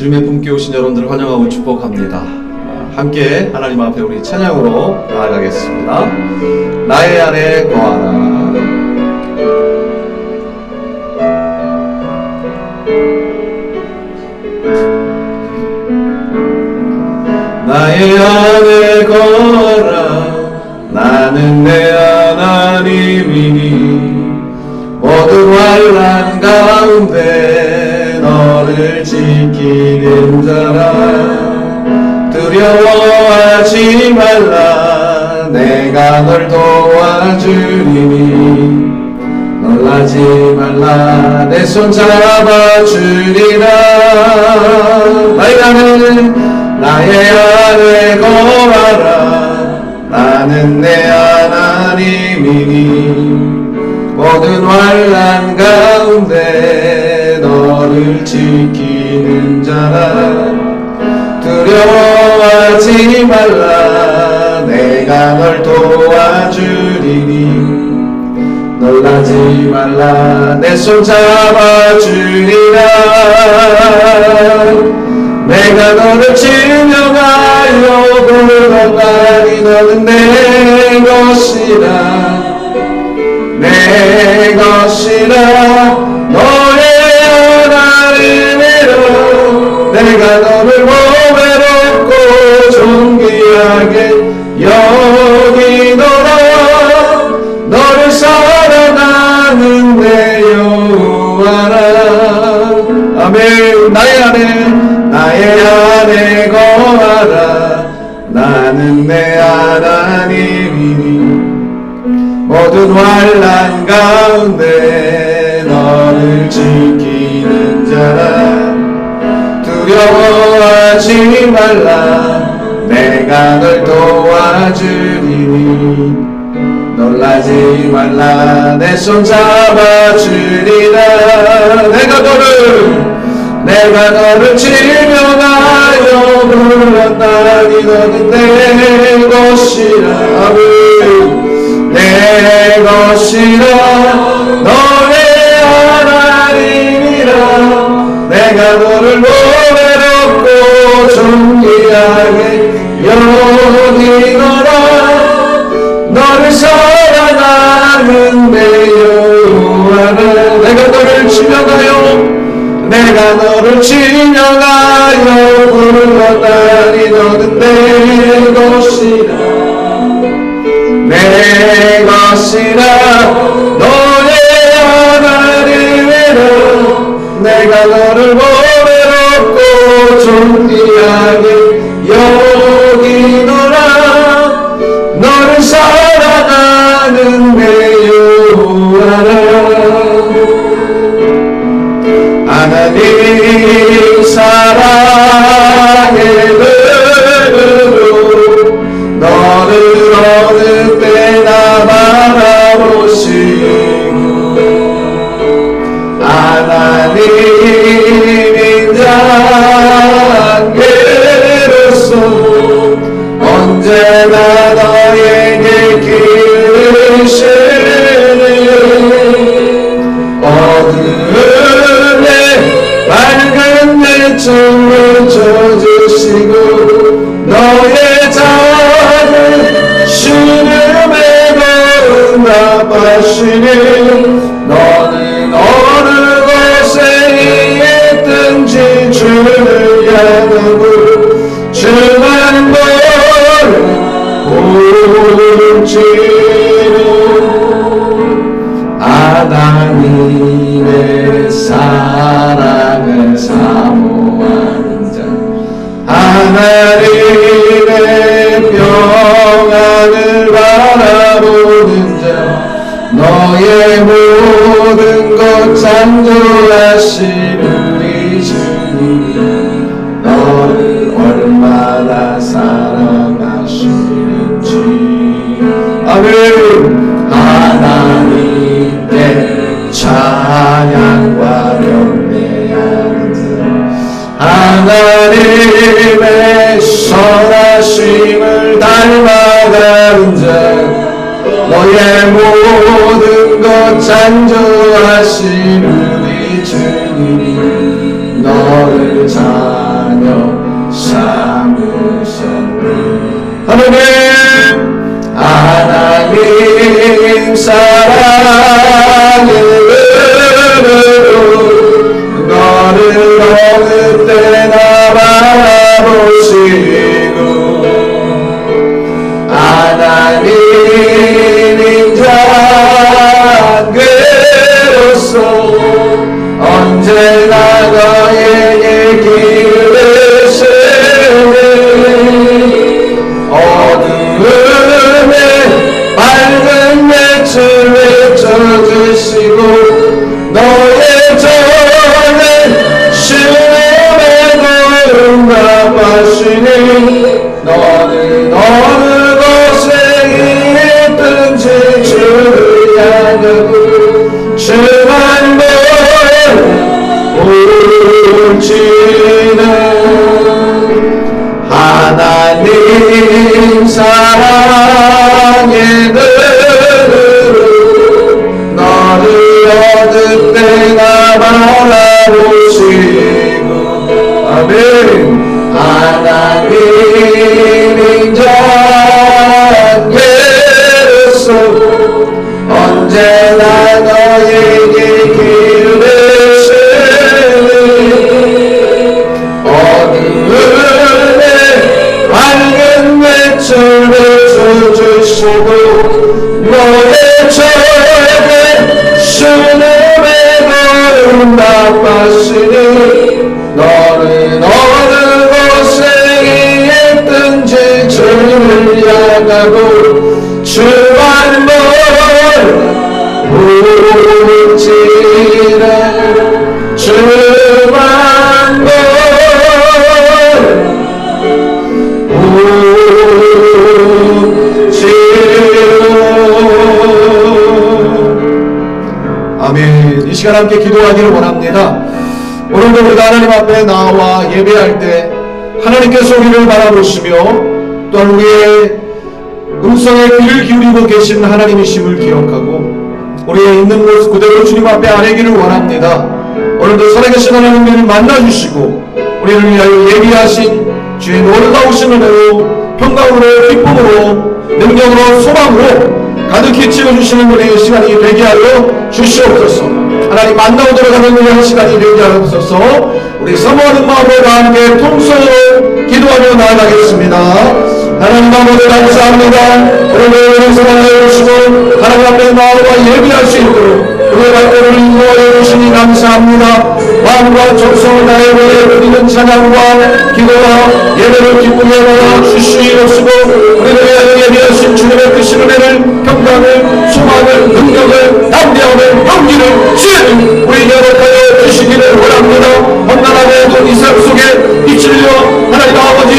주님의 품께 오신 여러분들을 환영하고 축복합니다. 함께 하나님 앞에 우리 찬양으로 나아가겠습니다. 나의 안에 거하라. 나의 안에 거하라. 나는 내 하나님이니 모든 환난 가운데 너를 지키는 자라. 두려워하지 말라. 내가 널 도와주리니 놀라지 말라. 내 손 잡아주리라. 나의 안에 거하라. 나는 내 하나님이니 모든 환난 가운데 너를 지키는 자라. 두려워하지 말라. 내가 널 도와주리니 놀라지 말라. 내 손 잡아주리라. 내가 너를 지명하여 부르노니 너는 내 것이라. 내 것이라. 너의 하나님이라. 내가 너를 보배롭고 존귀하게 여기노라. 너를 사랑하는 내 여호와라. 아멘. 나의 안에 거하라. 나는 내 하나님이니 모든 환난 가운데 너를 지키는 자라. 두려워하지 말라. 내가 널 도와주리니 놀라지 말라. 내 손 잡아주리라. 내가 너를 지명하여 불렀다니 너는 내 것이라. 내 것이라. 너의 하나님이라. 내가 너를 보배롭고 존귀하게 여기노라. 너를 사랑하는 내 여호와라. 내가 너를 지명하여 불렀다니 너는 내 것이라. 내 것이라. 너의 하나님이라. 내가 너를 보배롭고 존귀하게 여기노라. 너를 사랑하는 내 여호와라. 하나님 사랑의 눈으로 너를 어느 때나 바라보시고 하나님인 자녀로서 언제나 너에게 기르시는 어둠에 밝은 빛을 비춰주시고 너의 작은 신음에 응답하시니 너는 어느 곳에 있든지 주를 향하고 주만 볼지로. 하나님의 사랑을 사모하는 자. 하나님의 평안을 바라보는 자. 너의 모든 것 창조하신 우리 주님이 너를 얼마나 사랑하시는지. 아멘. 하나님께 찬양과 경배하는 자. 하나님의 선하심을 닮아가는 자. 너의 모든 것 창조하신 우리 주님이 너를 잘 삼으셨네. 하나님 사랑의 은혜로 너를 어느 때나 바라보시고 하나님 인자께로서 언제나 너에게 길을 세우네. 어두움에 밝은 빛을 비춰주시고 너의 전에 신음에 응답하시니 너는 어느 곳에 있든지 주를 향하고 주만 볼지는 하나님 사랑의 은혜로 너를 어느 때나 바라보시고 아멘. 하나님 인자께로서 언제나 너에게 길을 세우니 어두움에 밝은 빛을 비춰주시고 너의 절에 신음에도 응답하시니 너는 어느 곳에 있든지 주를 향하고 주만 볼지라 주만 아멘. 이 시간 함께 기도하기를 원합니다. 오늘도 우리가 하나님 앞에 나와 예배할 때 하나님께서 우리를 바라보시며 또한 우리의 음성에 귀를 기울이고 계신 하나님이심을 기억하고 우리의 있는 모습 그대로 주님 앞에 아뢰기를 원합니다. 오늘도 살아계신 하나님을 만나주시고 우리를 위하여 예비하신 주의 놀라우신 은혜로 평강으로 기쁨으로 능력으로 소망으로 가득히 채워주시는 우리의 시간이 되게 하여 주시옵소서. 하나님 만나오도록 하는 우리의 시간이 되게 하옵소서. 우리 사모하는 마음으로 함께 통성으로 기도하며 나아가겠습니다. 하나님 아버지 감사합니다. 오늘 사랑해 주시고 하나님 앞에 나와 예비할 수 있도록 우리의 발걸음을 인도하여 주시니 감사합니다. 마음과 정성을 다해 드리는 찬양과 기도와 예배를 기쁘게 여겨 주시옵시고 우리를 위하여 예비하신 주님의 크신 은혜를 평강을 소망을 능력을 담대함을 용기를 지혜를 우리에게 허락하여 주시기를 원합니다. 험난하게도 이 삶 속에 빛을 려 하나님 아버지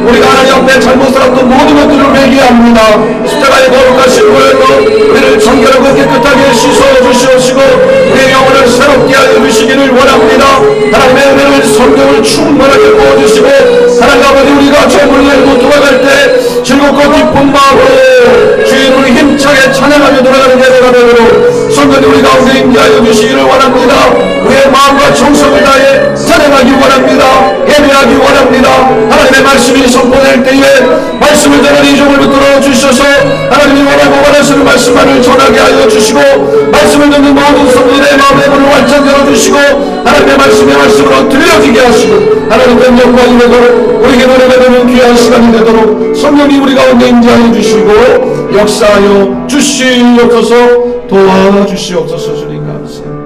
우리가 하나님 앞에 잘못 살았던 모든 것들을 회개합니다. 십자가의 거룩하신 보혈로 우리를 정결하고 깨끗하게 씻어주시옵시고 우리의 영혼을 새롭게 하여 주시기를 원합니다. 하나님의 은혜를 성경을 충만하게 부어주시고 하나님 아버지 우리가 죄물을 열고 돌아갈 때 즐겁고 기쁜 마음으로 주님을 힘차게 찬양하며 돌아가는 예배가 되도록 성령이 우리 가운데 임재하여 주시기를 원합니다. 우리의 마음과 정성을 다해 찬양하기 원합니다. 예배하기 원합니다. 하나님의 말씀이 선포될 때에 말씀을 전하는 이종을 붙들어 주셔서 하나님이 원하고 원하시는 말씀만을 전하게 하여 주시고 말씀을 듣는 모든 성도들의 마음의 문을 완전 열어주시고 하나님의 말씀으로 들려지게 하시고 하나님의 능력과 인내로 우리에게 노래가 되는 귀한 시간이 되도록 성령이 우리 가운데 임재하여 주시고 역사하여 주시옵소서. 도와주시옵소서. 주님 감사합니다.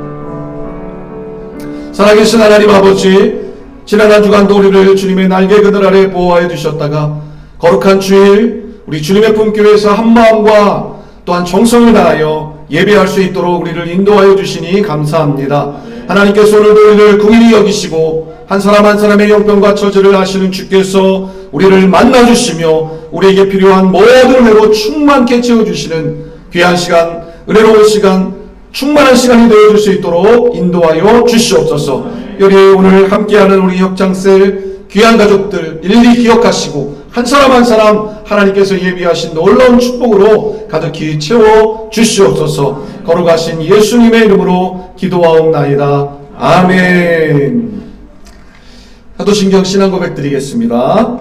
살아계신 하나님 아버지 지난 한 주간도 우리를 주님의 날개 그늘 아래 보호하여 주셨다가 거룩한 주일 우리 주님의 품교회에서 한마음과 또한 정성을 다하여 예배할 수 있도록 우리를 인도하여 주시니 감사합니다. 하나님께서 오늘도 우리를 긍휼히 여기시고 한 사람 한 사람의 형편과 처지를 아시는 주께서 우리를 만나주시며 우리에게 필요한 모든 은혜로 충만케 채워주시는 귀한 시간, 은혜로운 시간, 충만한 시간이 되어줄 수 있도록 인도하여 주시옵소서. 여기 오늘 함께하는 우리 협장셀 귀한 가족들 일일이 기억하시고 한 사람 한 사람 하나님께서 예비하신 놀라운 축복으로 가득히 채워 주시옵소서. 거룩하신 예수님의 이름으로 기도하옵나이다. 아멘. 사도신경 신앙 고백 드리겠습니다.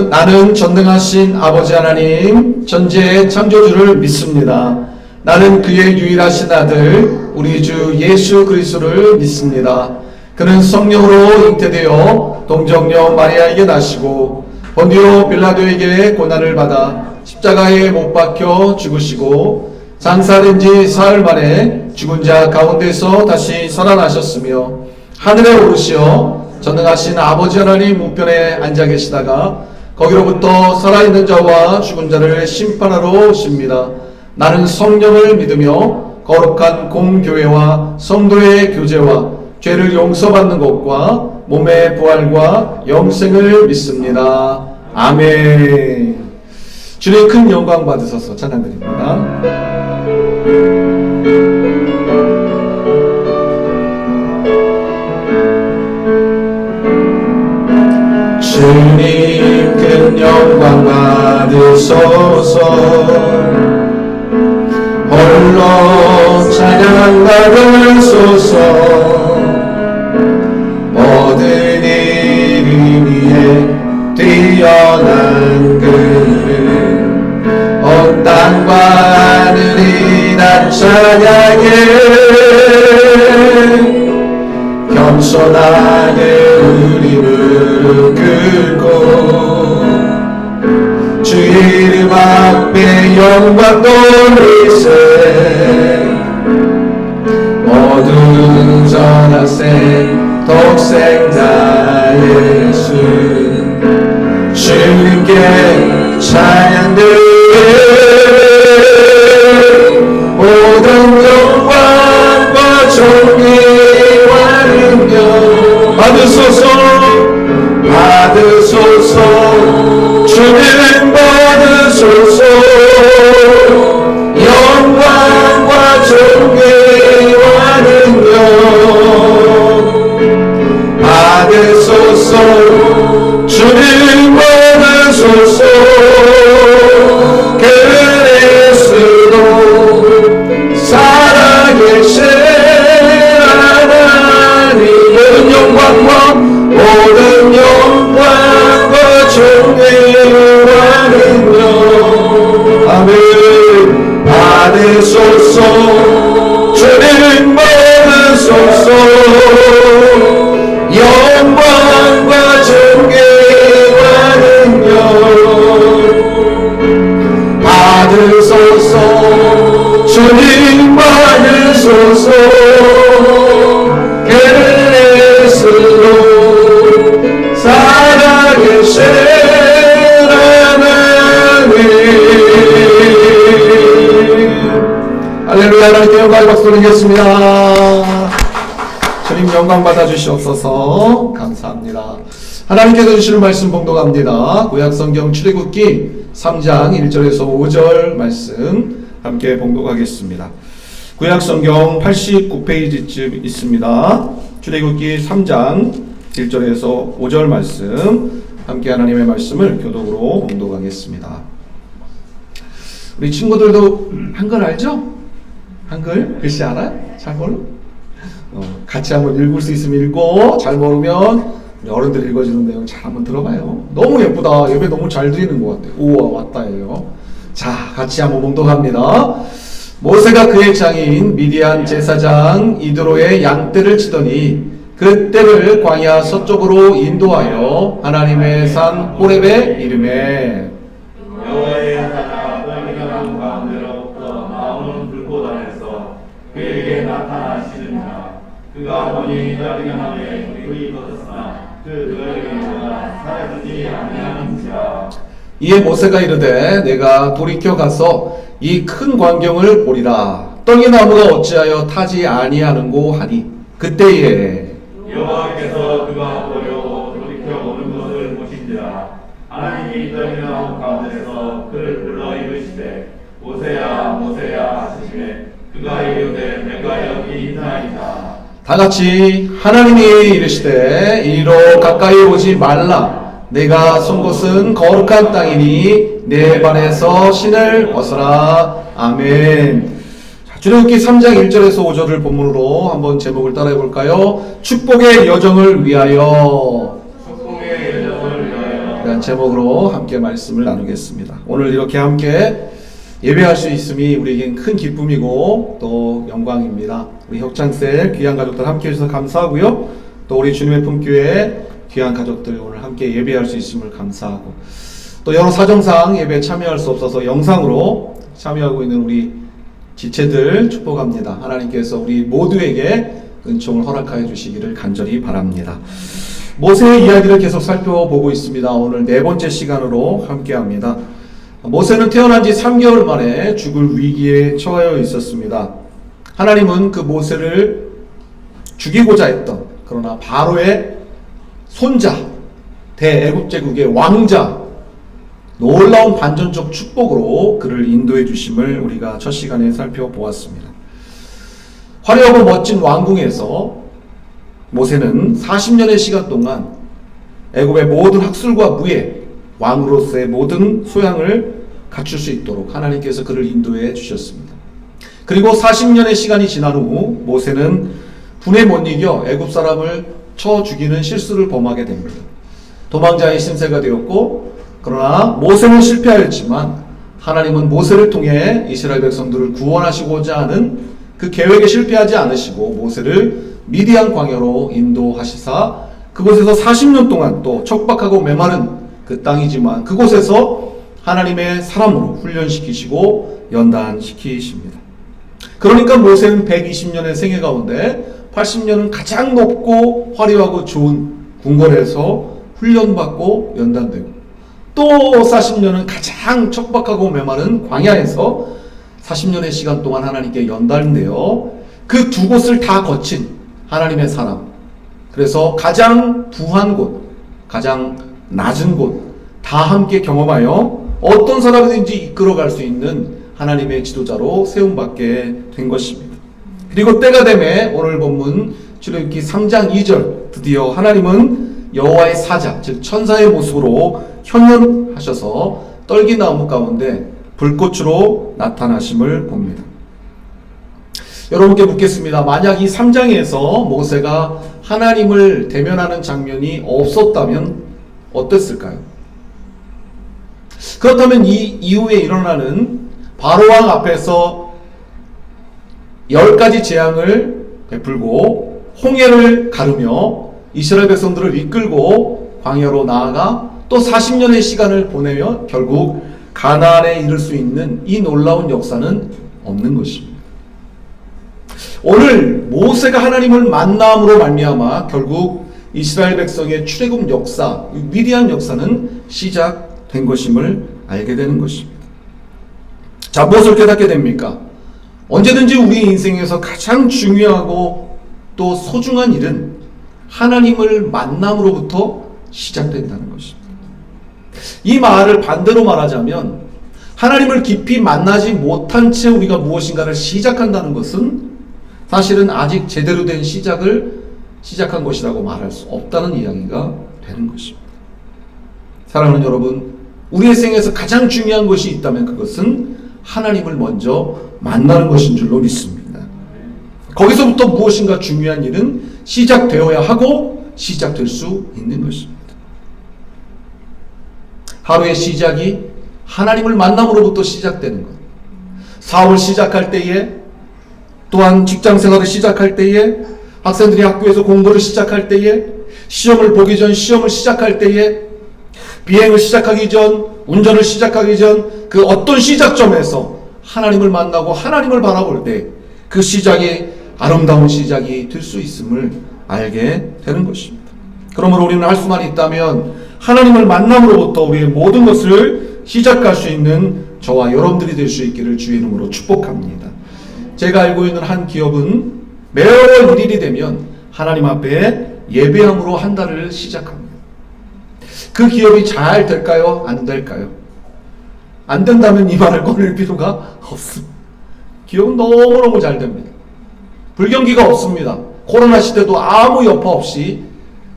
나는 전능하신 아버지 하나님 전지의 창조주를 믿습니다. 나는 그의 유일하신 아들 우리 주 예수 그리스도를 믿습니다. 그는 성령으로 잉태되어 동정녀 마리아에게 나시고 본디오 빌라도에게 고난을 받아 십자가에 못 박혀 죽으시고 장사된 지 사흘 만에 죽은 자 가운데서 다시 살아나셨으며 하늘에 오르시어 전능하신 아버지 하나님 우편에 앉아 계시다가 거기로부터 살아있는 자와 죽은 자를 심판하러 오십니다. 나는 성령을 믿으며 거룩한 공교회와 성도의 교제와 죄를 용서받는 것과 몸의 부활과 영생을 믿습니다. 아멘. 주님 큰 영광 받으셔서 찬양드립니다. 주님 큰 영광 받으소서. 홀로 찬양 받으소서. 모든 이름 위에 뛰어난 그는 온 땅과 하늘이 다 찬양해. 겸손하게 우리 무릎 꿇고 주 이름 앞에 영광 돌리세. 모든 전학생 독생자 예수 주님께 찬양 드리네. 모든 영광과 존귀와 능력 받으소서. 주님 받으소서. 영광과 존귀와 능력 받으소서. 주님 받으소서. 그리스도 살아계신 하나님 모든 영광과 존귀와 능력 아멘 받으소서. 주님 받으소서. 영광과 존귀와 능력 받으소서. 주님 받으소서. 그리스도 살아계신 하나님. 할렐루야. 하나님께 영광 박수 드리겠습니다. 주님 영광 받아주시옵소서. 감사합니다. 하나님께서 주시는 말씀 봉독합니다. 구약성경 출애굽기 3장 1절에서 5절 말씀 함께 봉독하겠습니다. 구약성경 89페이지쯤 있습니다. 출애굽기 3장 1절에서 5절 말씀 함께 하나님의 말씀을 교독으로 봉독하겠습니다. 우리 친구들도 한글 알죠? 한글 글씨 알아요? 잘 모르? 같이 한번 읽을 수 있으면 읽고 잘 모르면 우리 어른들 읽어주는 내용 잘 한번 들어봐요. 너무 예쁘다. 예배 너무 잘 드리는 것 같아요. 우와 왔다예요. 자 같이 한번 봉독합니다. 모세가 그의 장인 미디안 제사장 이드로의 양떼를 치더니 그 떼를 광야 서쪽으로 인도하여 하나님의 산 호렙에 이르매 여호와의 사자가 떨기나무 가운데로부터 나오는 불꽃 안에서 그에게 나타나시느니라. 그가 보니 떨기나무에 불이 돋았으나 그 떨기나무가 사라지지 아니하는지라. 이에 모세가 이르되 내가 돌이켜 가서 이 큰 광경을 보리라. 떨기나무가 어찌하여 타지 아니하는고 하니 그때에 여호와께서 그가 보려고 돌이켜 오는 것을 보신지라. 하나님이 떨기나무 가운데서 그를 불러 이르시되 모세야 모세야 하시매 그가 이르되 내가 여기 있나이다. 다같이 하나님이 이르시되 이리로 가까이 오지 말라. 내가 선 곳은 거룩한 땅이니 내 발에서 신을 벗어라. 아멘. 출애굽기 3장 1절에서 5절을 본문으로 한번 제목을 따라해 볼까요? 축복의 여정을 위하여. 제목으로 함께 말씀을 나누겠습니다. 오늘 이렇게 함께 예배할 수 있음이 우리에겐 큰 기쁨이고 또 영광입니다. 우리 혁찬쌤 귀한 가족들 함께 해주셔서 감사하고요. 또 우리 주님의 품교회 귀한 가족들 오늘 함께 예배할 수 있음을 감사하고, 또 여러 사정상 예배에 참여할 수 없어서 영상으로 참여하고 있는 우리 지체들 축복합니다. 하나님께서 우리 모두에게 은총을 허락하여 주시기를 간절히 바랍니다. 모세의 이야기를 계속 살펴보고 있습니다. 오늘 네 번째 시간으로 함께합니다. 모세는 태어난 지 3개월 만에 죽을 위기에 처하여 있었습니다. 하나님은 그 모세를 죽이고자 했던, 그러나 바로의 손자, 대애굽 제국의 왕자, 놀라운 반전적 축복으로 그를 인도해 주심을 우리가 첫 시간에 살펴보았습니다. 화려하고 멋진 왕궁에서 모세는 40년의 시간 동안 애굽의 모든 학술과 무예, 왕으로서의 모든 소양을 갖출 수 있도록 하나님께서 그를 인도해 주셨습니다. 그리고 40년의 시간이 지난 후 모세는 분에 못 이겨 애굽 사람을 쳐 죽이는 실수를 범하게 됩니다. 도망자의 신세가 되었고, 그러나 모세는 실패하였지만 하나님은 모세를 통해 이스라엘 백성들을 구원하시고자 하는 그 계획에 실패하지 않으시고 모세를 미디안 광야로 인도하시사 그곳에서 40년 동안 또 척박하고 메마른 그 땅이지만 그곳에서 하나님의 사람으로 훈련시키시고 연단시키십니다. 그러니까 모세는 120년의 생애 가운데 80년은 가장 높고 화려하고 좋은 궁궐에서 훈련받고 연단되고, 또 40년은 가장 척박하고 메마른 광야에서 40년의 시간 동안 하나님께 연단되어 그 두 곳을 다 거친 하나님의 사람, 그래서 가장 부한 곳, 가장 낮은 곳 다 함께 경험하여 어떤 사람이든지 이끌어갈 수 있는 하나님의 지도자로 세움받게 된 것입니다. 그리고 때가 되매 오늘 본문 출애굽기 3장 2절 드디어 하나님은 여호와의 사자, 즉 천사의 모습으로 현현하셔서 떨기나무 가운데 불꽃으로 나타나심을 봅니다. 여러분께 묻겠습니다. 만약 이 3장에서 모세가 하나님을 대면하는 장면이 없었다면 어땠을까요? 그렇다면 이 이후에 일어나는 바로왕 앞에서 10가지 재앙을 베풀고 홍해를 가르며 이스라엘 백성들을 이끌고 광야로 나아가 또 40년의 시간을 보내며 결국 가나안에 이를 수 있는 이 놀라운 역사는 없는 것입니다. 오늘 모세가 하나님을 만남으로 말미암아 결국 이스라엘 백성의 출애굽 역사, 위대한 역사는 시작된 것임을 알게 되는 것입니다. 자, 무엇을 깨닫게 됩니까? 언제든지 우리 인생에서 가장 중요하고 또 소중한 일은 하나님을 만남으로부터 시작된다는 것입니다. 이 말을 반대로 말하자면 하나님을 깊이 만나지 못한 채 우리가 무엇인가를 시작한다는 것은 사실은 아직 제대로 된 시작한 것이라고 말할 수 없다는 이야기가 되는 것입니다. 사랑하는 여러분, 우리의 생에서 가장 중요한 것이 있다면 그것은 하나님을 먼저 만나는 것인 줄로 믿습니다. 거기서부터 무엇인가 중요한 일은 시작되어야 하고 시작될 수 있는 것입니다. 하루의 시작이 하나님을 만남으로부터 시작되는 것. 사업을 시작할 때에, 또한 직장생활을 시작할 때에, 학생들이 학교에서 공부를 시작할 때에, 시험을 보기 전 시험을 시작할 때에, 비행을 시작하기 전, 운전을 시작하기 전 그 어떤 시작점에서 하나님을 만나고 하나님을 바라볼 때 그 시작이 아름다운 시작이 될 수 있음을 알게 되는 것입니다. 그러므로 우리는 할 수만 있다면 하나님을 만남으로부터 우리의 모든 것을 시작할 수 있는 저와 여러분들이 될 수 있기를 주의 이름으로 축복합니다. 제가 알고 있는 한 기업은 매월 1일이 되면 하나님 앞에 예배함으로 한 달을 시작합니다. 그 기업이 잘 될까요? 안 될까요? 안 된다면 이 말을 꺼낼 필요가 없습니다. 기업은 너무너무 잘 됩니다. 불경기가 없습니다. 코로나 시대도 아무 여파 없이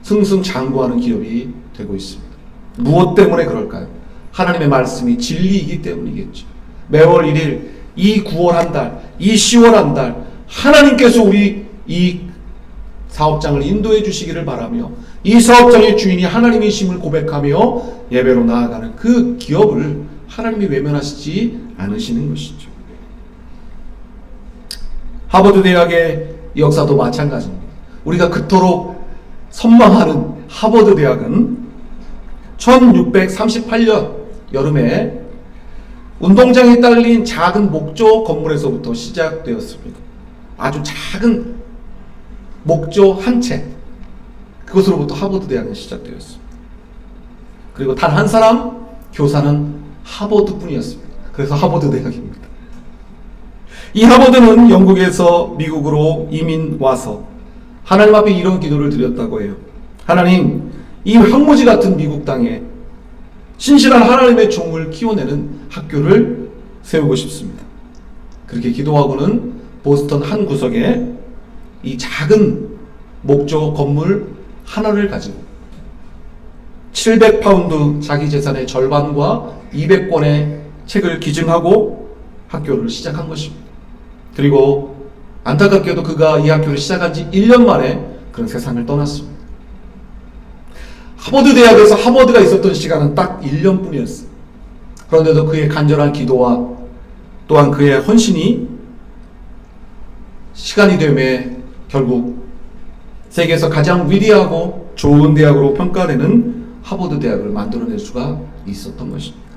승승장구하는 기업이 되고 있습니다. 무엇 때문에 그럴까요? 하나님의 말씀이 진리이기 때문이겠죠. 매월 1일, 이 9월 한 달, 이 10월 한 달, 하나님께서 우리 이 사업장을 인도해 주시기를 바라며 이 사업장의 주인이 하나님이심을 고백하며 예배로 나아가는 그 기업을 하나님이 외면하시지 않으시는 것이죠. 하버드 대학의 역사도 마찬가지입니다. 우리가 그토록 선망하는 하버드 대학은 1638년 여름에 운동장에 딸린 작은 목조 건물에서부터 시작되었습니다. 아주 작은 목조 한 채, 그것으로부터 하버드 대학은 시작되었습니다. 그리고 단 한 사람 교사는 하버드 뿐이었습니다. 그래서 하버드 대학입니다. 이 하버드는 영국에서 미국으로 이민 와서 하나님 앞에 이런 기도를 드렸다고 해요. 하나님, 이 황무지 같은 미국 땅에 신실한 하나님의 종을 키워내는 학교를 세우고 싶습니다. 그렇게 기도하고는 보스턴 한 구석에 이 작은 목조 건물 하나를 가지고 700파운드 자기 재산의 절반과 200권의 책을 기증하고 학교를 시작한 것입니다. 그리고 안타깝게도 그가 이 학교를 시작한 지 1년 만에 그런 세상을 떠났습니다. 하버드 대학에서 하버드가 있었던 시간은 딱 1년 뿐이었어요. 그런데도 그의 간절한 기도와 또한 그의 헌신이 시간이 되매 결국 세계에서 가장 위대하고 좋은 대학으로 평가되는 하버드 대학을 만들어낼 수가 있었던 것입니다.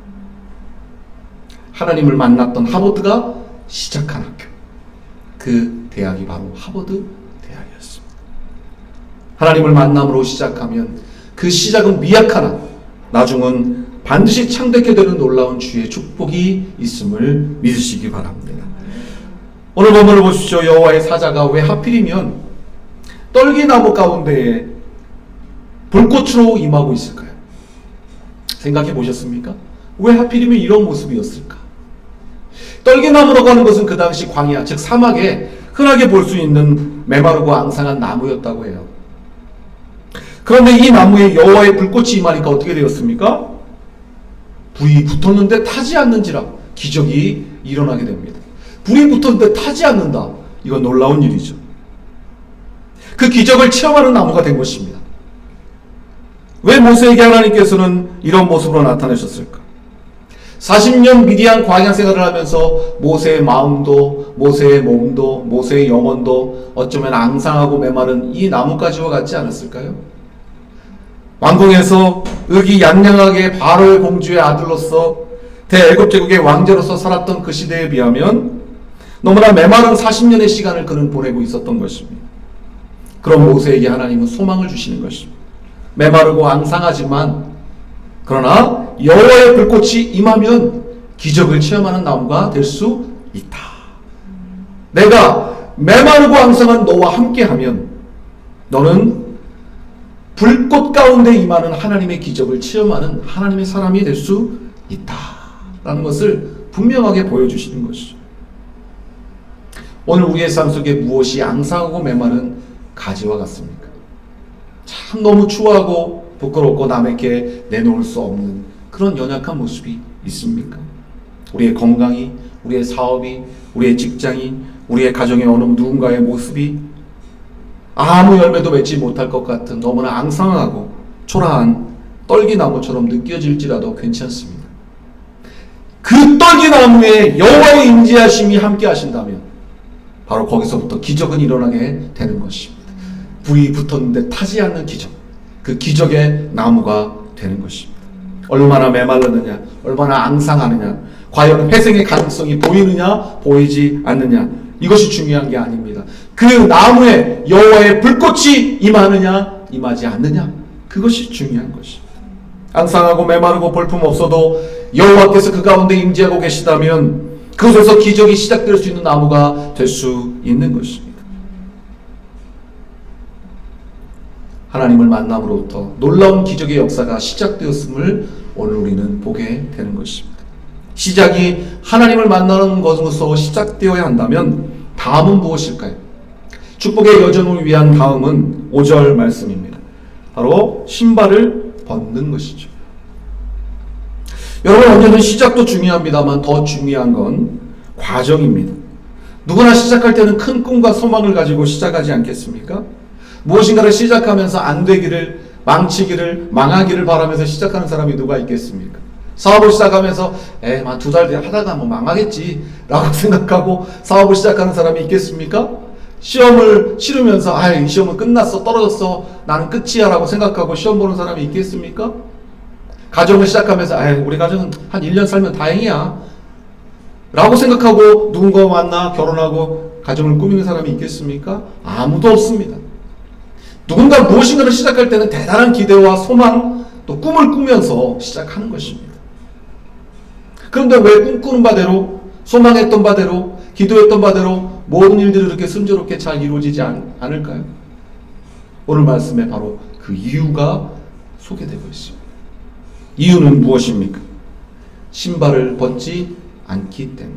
하나님을 만났던 하버드가 시작한 학교, 그 대학이 바로 하버드 대학이었습니다. 하나님을 만남으로 시작하면 그 시작은 미약하나 나중은 반드시 창대케 되는 놀라운 주의 축복이 있음을 믿으시기 바랍니다. 오늘 본문을 보십시오. 여호와의 사자가 왜 하필이면 떨기나무 가운데에 불꽃으로 임하고 있을까요? 생각해 보셨습니까? 왜 하필이면 이런 모습이었을까? 떨기나무라고 하는 것은 그 당시 광야, 즉 사막에 흔하게 볼 수 있는 메마르고 앙상한 나무였다고 해요. 그런데 이 나무에 여호와의 불꽃이 임하니까 어떻게 되었습니까? 불이 붙었는데 타지 않는지라 기적이 일어나게 됩니다. 불이 붙었는데 타지 않는다. 이건 놀라운 일이죠. 그 기적을 체험하는 나무가 된 것입니다. 왜 모세에게 하나님께서는 이런 모습으로 나타내셨을까? 40년 미디안 광야 생활을 하면서 모세의 마음도, 모세의 몸도, 모세의 영혼도 어쩌면 앙상하고 메마른 이 나무가지와 같지 않았을까요? 왕궁에서 의기양양하게 바로의 공주의 아들로서 대애굽 제국의 왕자로서 살았던 그 시대에 비하면 너무나 메마른 40년의 시간을 그는 보내고 있었던 것입니다. 그런 모세에게 하나님은 소망을 주시는 것입니다. 메마르고 앙상하지만 그러나 여호와의 불꽃이 임하면 기적을 체험하는 나무가 될 수 있다. 내가 메마르고 앙상한 너와 함께하면 너는 불꽃 가운데 임하는 하나님의 기적을 체험하는 하나님의 사람이 될 수 있다라는 것을 분명하게 보여주시는 것이죠. 오늘 우리의 삶 속에 무엇이 앙상하고 메마른 가지와 같습니까? 참 너무 추워하고 부끄럽고 남에게 내놓을 수 없는 그런 연약한 모습이 있습니까? 우리의 건강이, 우리의 사업이, 우리의 직장이, 우리의 가정의 어느 누군가의 모습이 아무 열매도 맺지 못할 것 같은 너무나 앙상하고 초라한 떨기나무처럼 느껴질지라도 괜찮습니다. 그 떨기나무에 여호와의 임재하심이 함께 하신다면 바로 거기서부터 기적은 일어나게 되는 것입니다. 불이 붙었는데 타지 않는 기적, 그 기적의 나무가 되는 것입니다. 얼마나 메말르느냐, 얼마나 앙상하느냐, 과연 회생의 가능성이 보이느냐 보이지 않느냐, 이것이 중요한 게 아닙니다. 그 나무에 여호와의 불꽃이 임하느냐 임하지 않느냐, 그것이 중요한 것입니다. 앙상하고 메마르고 볼품 없어도 여호와께서 그 가운데 임재하고 계시다면 그곳에서 기적이 시작될 수 있는 나무가 될 수 있는 것입니다. 하나님을 만남으로부터 놀라운 기적의 역사가 시작되었음을 오늘 우리는 보게 되는 것입니다. 시작이 하나님을 만나는 것으로서 시작되어야 한다면 다음은 무엇일까요? 축복의 여정을 위한 다음은 5절 말씀입니다. 바로 신발을 벗는 것이죠. 여러분, 언제든 시작도 중요합니다만 더 중요한 건 과정입니다. 누구나 시작할 때는 큰 꿈과 소망을 가지고 시작하지 않겠습니까? 무엇인가를 시작하면서 안 되기를 망하기를 바라면서 시작하는 사람이 누가 있겠습니까? 사업을 시작하면서 만 2달 뒤에 하다가 뭐 망하겠지 라고 생각하고 사업을 시작하는 사람이 있겠습니까? 시험을 치르면서 이 시험은 끝났어, 떨어졌어, 나는 끝이야 라고 생각하고 시험 보는 사람이 있겠습니까? 가정을 시작하면서 우리 가정은 한 1년 살면 다행이야 라고 생각하고 누군가 만나 결혼하고 가정을 꾸미는 사람이 있겠습니까? 아무도 없습니다. 누군가 무엇인가를 시작할 때는 대단한 기대와 소망 또 꿈을 꾸면서 시작하는 것입니다. 그런데 왜 꿈꾸는 바대로, 소망했던 바대로, 기도했던 바대로 모든 일들이 그렇게 순조롭게 잘 이루어지지 않을까요? 오늘 말씀에 바로 그 이유가 소개되고 있습니다. 이유는 무엇입니까? 신발을 벗지 않기 때문에.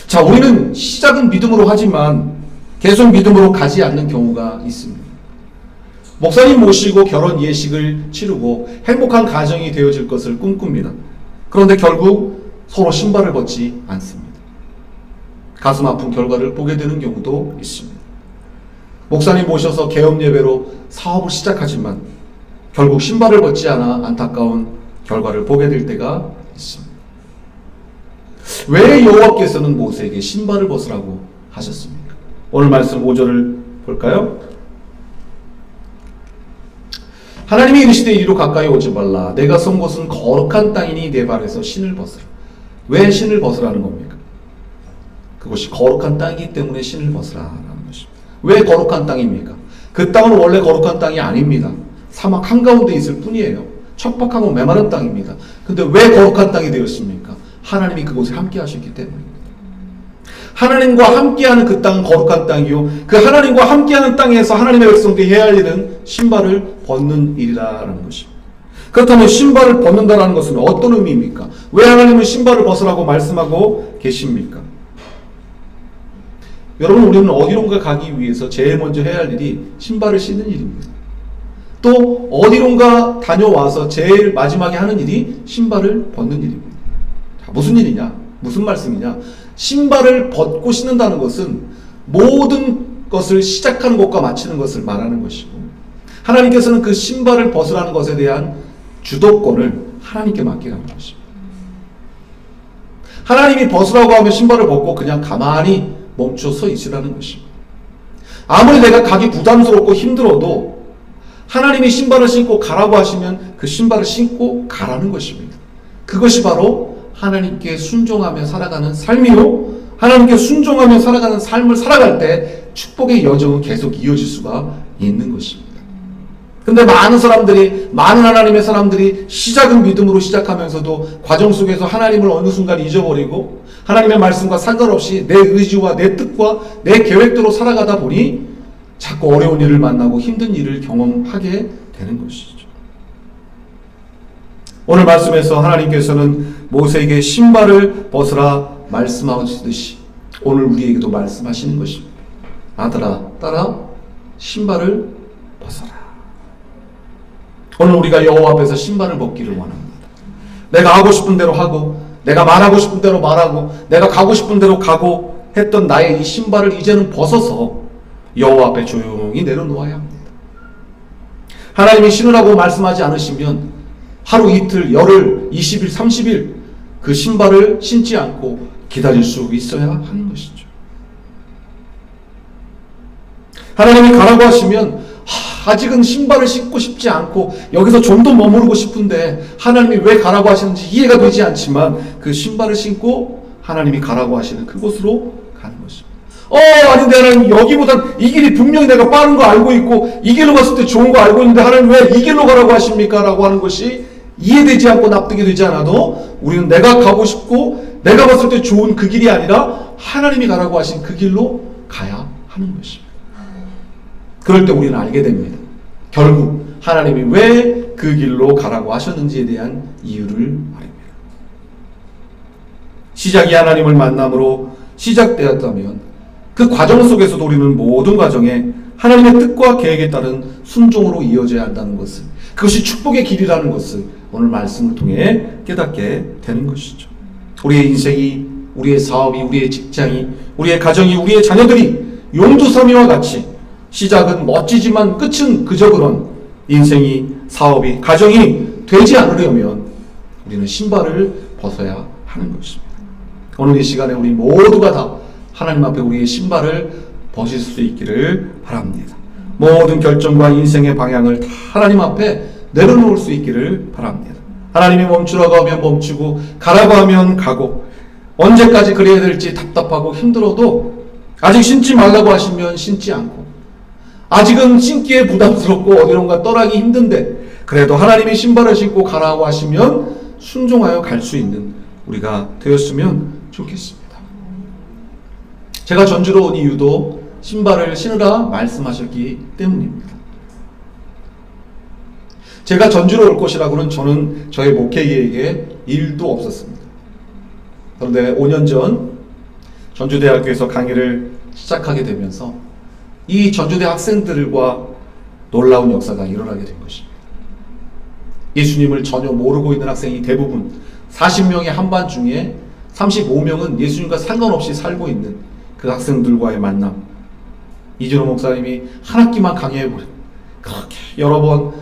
자, 우리는 시작은 믿음으로 하지만 계속 믿음으로 가지 않는 경우가 있습니다. 목사님 모시고 결혼 예식을 치르고 행복한 가정이 되어질 것을 꿈꿉니다. 그런데 결국 서로 신발을 벗지 않습니다. 가슴 아픈 결과를 보게 되는 경우도 있습니다. 목사님 모셔서 개업 예배로 사업을 시작하지만 결국 신발을 벗지 않아 안타까운 결과를 보게 될 때가 있습니다. 왜 여호와께서는 모세에게 신발을 벗으라고 하셨습니까? 오늘 말씀 5절을 볼까요? 하나님이 이르시되 이리로 가까이 오지 말라. 내가 선 곳은 거룩한 땅이니 내 발에서 신을 벗으라. 왜 신을 벗으라는 겁니까? 그것이 거룩한 땅이기 때문에 신을 벗으라는 것입니다. 왜 거룩한 땅입니까? 그 땅은 원래 거룩한 땅이 아닙니다. 사막 한가운데 있을 뿐이에요. 척박하고 메마른 땅입니다. 근데 왜 거룩한 땅이 되었습니까? 하나님이 그곳에 함께 하셨기 때문입니다. 하나님과 함께하는 그 땅은 거룩한 땅이요, 그 하나님과 함께하는 땅에서 하나님의 백성들이 해야 할 일은 신발을 벗는 일이라는 것입니다. 그렇다면 신발을 벗는다는 것은 어떤 의미입니까? 왜 하나님은 신발을 벗으라고 말씀하고 계십니까? 여러분, 우리는 어디론가 가기 위해서 제일 먼저 해야 할 일이 신발을 신는 일입니다. 또 어디론가 다녀와서 제일 마지막에 하는 일이 신발을 벗는 일입니다. 자, 무슨 일이냐? 무슨 말씀이냐? 신발을 벗고 신는다는 것은 모든 것을 시작하는 것과 마치는 것을 말하는 것이고, 하나님께서는 그 신발을 벗으라는 것에 대한 주도권을 하나님께 맡기라는 것입니다. 하나님이 벗으라고 하면 신발을 벗고 그냥 가만히 멈춰 서 있으라는 것입니다. 아무리 내가 가기 부담스럽고 힘들어도 하나님이 신발을 신고 가라고 하시면 그 신발을 신고 가라는 것입니다. 그것이 바로 하나님께 순종하며 살아가는 삶이요, 하나님께 순종하며 살아가는 삶을 살아갈 때 축복의 여정은 계속 이어질 수가 있는 것입니다. 근데 많은 하나님의 사람들이 시작은 믿음으로 시작하면서도 과정 속에서 하나님을 어느 순간 잊어버리고 하나님의 말씀과 상관없이 내 의지와 내 뜻과 내 계획대로 살아가다 보니 자꾸 어려운 일을 만나고 힘든 일을 경험하게 되는 것이죠. 오늘 말씀에서 하나님께서는 모세에게 신발을 벗으라 말씀하시듯이 오늘 우리에게도 말씀하시는 것입니다. 아들아, 딸아, 신발을 벗어라. 오늘 우리가 여호와 앞에서 신발을 벗기를 원합니다. 내가 하고 싶은 대로 하고, 내가 말하고 싶은 대로 말하고, 내가 가고 싶은 대로 가고 했던 나의 이 신발을 이제는 벗어서 여호와 앞에 조용히 내려놓아야 합니다. 하나님이 신으라고 말씀하지 않으시면 하루 이틀, 열흘, 20일, 30일 그 신발을 신지 않고 기다릴 수 있어야 하는 것이죠. 하나님이 가라고 하시면 아직은 신발을 신고 싶지 않고 여기서 좀 더 머무르고 싶은데 하나님이 왜 가라고 하시는지 이해가 되지 않지만 그 신발을 신고 하나님이 가라고 하시는 그곳으로 가는 것입니다. 아닌데 하나님, 여기보단 이 길이 분명히 내가 빠른 거 알고 있고 이 길로 갔을 때 좋은 거 알고 있는데 하나님 왜 이 길로 가라고 하십니까? 라고 하는 것이 이해되지 않고 납득이 되지 않아도 우리는 내가 가고 싶고 내가 봤을 때 좋은 그 길이 아니라 하나님이 가라고 하신 그 길로 가야 하는 것입니다. 그럴 때 우리는 알게 됩니다. 결국 하나님이 왜 그 길로 가라고 하셨는지에 대한 이유를 말합니다. 시작이 하나님을 만남으로 시작되었다면 그 과정 속에서도 우리는 모든 과정에 하나님의 뜻과 계획에 따른 순종으로 이어져야 한다는 것을, 그것이 축복의 길이라는 것을 오늘 말씀을 통해 깨닫게 되는 것이죠. 우리의 인생이, 우리의 사업이, 우리의 직장이, 우리의 가정이, 우리의 자녀들이 용두사미와 같이 시작은 멋지지만 끝은 그저 그런 인생이, 사업이, 가정이 되지 않으려면 우리는 신발을 벗어야 하는 것입니다. 오늘 이 시간에 우리 모두가 다 하나님 앞에 우리의 신발을 벗을 수 있기를 바랍니다. 모든 결정과 인생의 방향을 다 하나님 앞에 내려놓을 수 있기를 바랍니다. 하나님이 멈추라고 하면 멈추고 가라고 하면 가고, 언제까지 그래야 될지 답답하고 힘들어도 아직 신지 말라고 하시면 신지 않고, 아직은 신기에 부담스럽고 어디론가 떠나기 힘든데 그래도 하나님이 신발을 신고 가라고 하시면 순종하여 갈 수 있는 우리가 되었으면 좋겠습니다. 제가 전주로 온 이유도 신발을 신으라 말씀하셨기 때문입니다. 제가 전주로 올 것이라고는 저는 저의 목회 계획에 1도 없었습니다. 그런데 5년 전 전주대학교에서 강의를 시작하게 되면서 이 전주대 학생들과 놀라운 역사가 일어나게 된 것입니다. 예수님을 전혀 모르고 있는 학생이 대부분 40명의 한반 중에 35명은 예수님과 상관없이 살고 있는 그 학생들과의 만남. 이준호 목사님이 한 학기만 강의해보려 그렇게 여러 번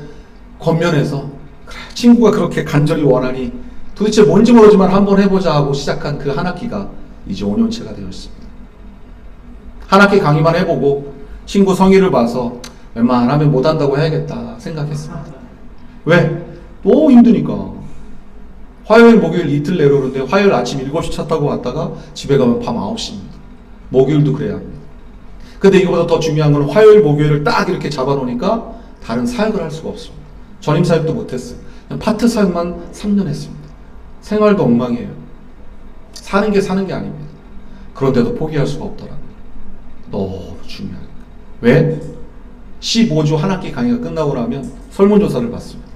권면해서, 그래, 친구가 그렇게 간절히 원하니 도대체 뭔지 모르지만 한번 해보자 하고 시작한 그 한 학기가 이제 5년째가 되었습니다. 한 학기 강의만 해보고 친구 성의를 봐서 웬만하면 못한다고 해야겠다 생각했습니다. 왜? 너무 힘드니까. 화요일 목요일 이틀 내려오는데 화요일 아침 7시 차 타고 왔다가 집에 가면 밤 9시입니다. 목요일도 그래야 합니다. 근데 이거보다 더 중요한 건 화요일 목요일을 딱 이렇게 잡아놓으니까 다른 사역을 할 수가 없습니다. 전임 사역도 못했어요. 그냥 파트 사역만 3년 했습니다. 생활도 엉망이에요. 사는 게 아닙니다. 그런데도 포기할 수가 없더라고요. 너무 중요하니까. 왜? 15주 한 학기 강의가 끝나고 나면 설문조사를 받습니다.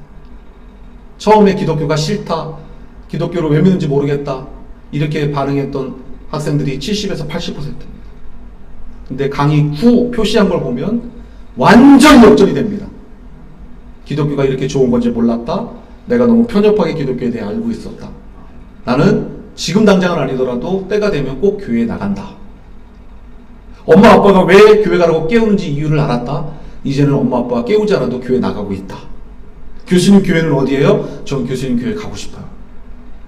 처음에 기독교가 싫다, 기독교를 왜 믿는지 모르겠다, 이렇게 반응했던 학생들이 70에서 80%입니다. 근데 강의 후 표시한 걸 보면 완전히 역전이 됩니다. 기독교가 이렇게 좋은 건지 몰랐다, 내가 너무 편협하게 기독교에 대해 알고 있었다, 나는 지금 당장은 아니더라도 때가 되면 꼭 교회에 나간다, 엄마 아빠가 왜 교회 가라고 깨우는지 이유를 알았다, 이제는 엄마 아빠가 깨우지 않아도 교회 나가고 있다, 교수님 교회는 어디예요? 전 교수님 교회 가고 싶어요.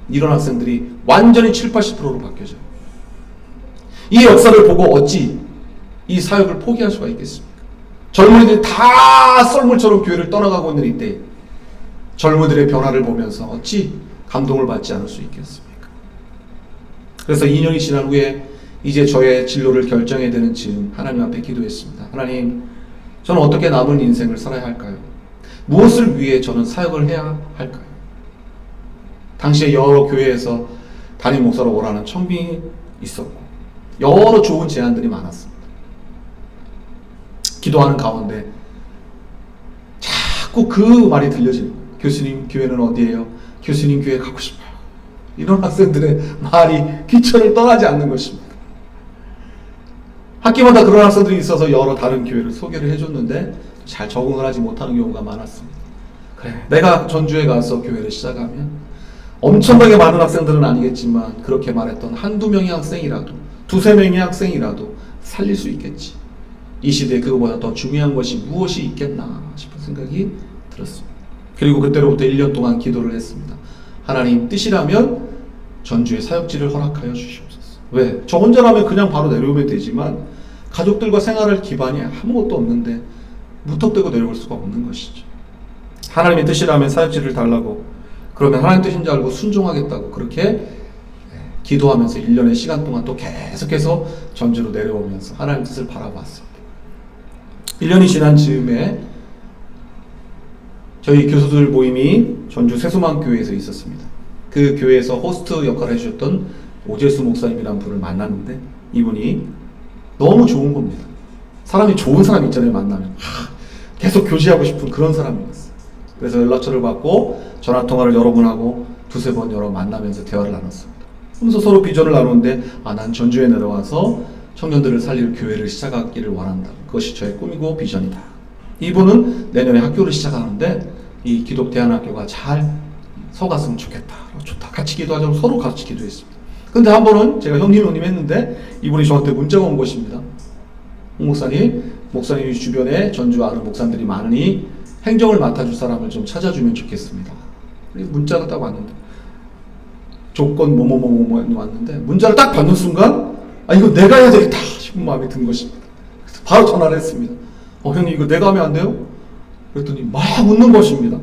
이런 학생들이 완전히 70~80%로 바뀌어져요. 이 역사를 보고 어찌 이 사역을 포기할 수가 있겠습니까? 젊은이들이 다 썰물처럼 교회를 떠나가고 있는 이때 젊은이들의 변화를 보면서 어찌 감동을 받지 않을 수 있겠습니까? 그래서 2년이 지난 후에 이제 저의 진로를 결정해야 되는 즈음 하나님 앞에 기도했습니다. 하나님, 저는 어떻게 남은 인생을 살아야 할까요? 무엇을 위해 저는 사역을 해야 할까요? 당시에 여러 교회에서 담임 목사로 오라는 청빙이 있었고 여러 좋은 제안들이 많았습니다. 기도하는 가운데 자꾸 그 말이 들려지는 거예요. 교수님 교회는 어디예요? 교수님 교회 가고 싶어요. 이런 학생들의 말이 귀천을 떠나지 않는 것입니다. 학기마다 그런 학생들이 있어서 여러 다른 교회를 소개를 해줬는데 잘 적응을 하지 못하는 경우가 많았습니다. 그래, 내가 전주에 가서 교회를 시작하면 엄청나게 많은 학생들은 아니겠지만 그렇게 말했던 한두 명의 학생이라도, 두세 명의 학생이라도 살릴 수 있겠지. 이 시대에 그거보다 더 중요한 것이 무엇이 있겠나 싶은 생각이 들었습니다. 그리고 그때로부터 1년 동안 기도를 했습니다. 하나님, 뜻이라면 전주에 사역지를 허락하여 주시옵소서. 왜? 저 혼자라면 그냥 바로 내려오면 되지만 가족들과 생활할 기반이 아무것도 없는데 무턱대고 내려올 수가 없는 것이죠. 하나님의 뜻이라면 사역지를 달라고, 그러면 하나님 뜻인 줄 알고 순종하겠다고 그렇게 기도하면서 1년의 시간 동안 또 계속해서 전주로 내려오면서 하나님 뜻을 바라봤습니다. 1년이 지난 즈음에 저희 교수들 모임이 전주 세수만교회에서 있었습니다. 그 교회에서 호스트 역할을 해주셨던 오재수 목사님이라는 분을 만났는데 이분이 너무 좋은 겁니다. 사람이 좋은 사람 있잖아요. 만나면 계속 교제하고 싶은 그런 사람이었어요. 그래서 연락처를 받고 전화통화를 여러 번 하고 두세 번 여러 만나면서 대화를 나눴습니다. 그러면서 서로 비전을 나누는데 난 전주에 내려와서 청년들을 살릴 교회를 시작하기를 원한다. 그것이 저의 꿈이고 비전이다. 이분은 내년에 학교를 시작하는데 이 기독대안학교가 잘 서갔으면 좋겠다. 좋다. 같이 기도하자고 서로 같이 기도했습니다. 근데 한 번은 제가 형님 했는데 이분이 저한테 문자가 온 것입니다. 홍 목사님, 목사님 주변에 전주 아는 목사님들이 많으니 행정을 맡아줄 사람을 좀 찾아주면 좋겠습니다. 문자가 딱 왔는데 조건 뭐뭐뭐뭐 왔는데 문자를 딱 받는 순간 이거 내가 해야 되겠다 싶은 마음이 든 것입니다. 그래서 바로 전화를 했습니다. 형님 이거 내가 하면 안 돼요? 그랬더니 막 웃는 것입니다.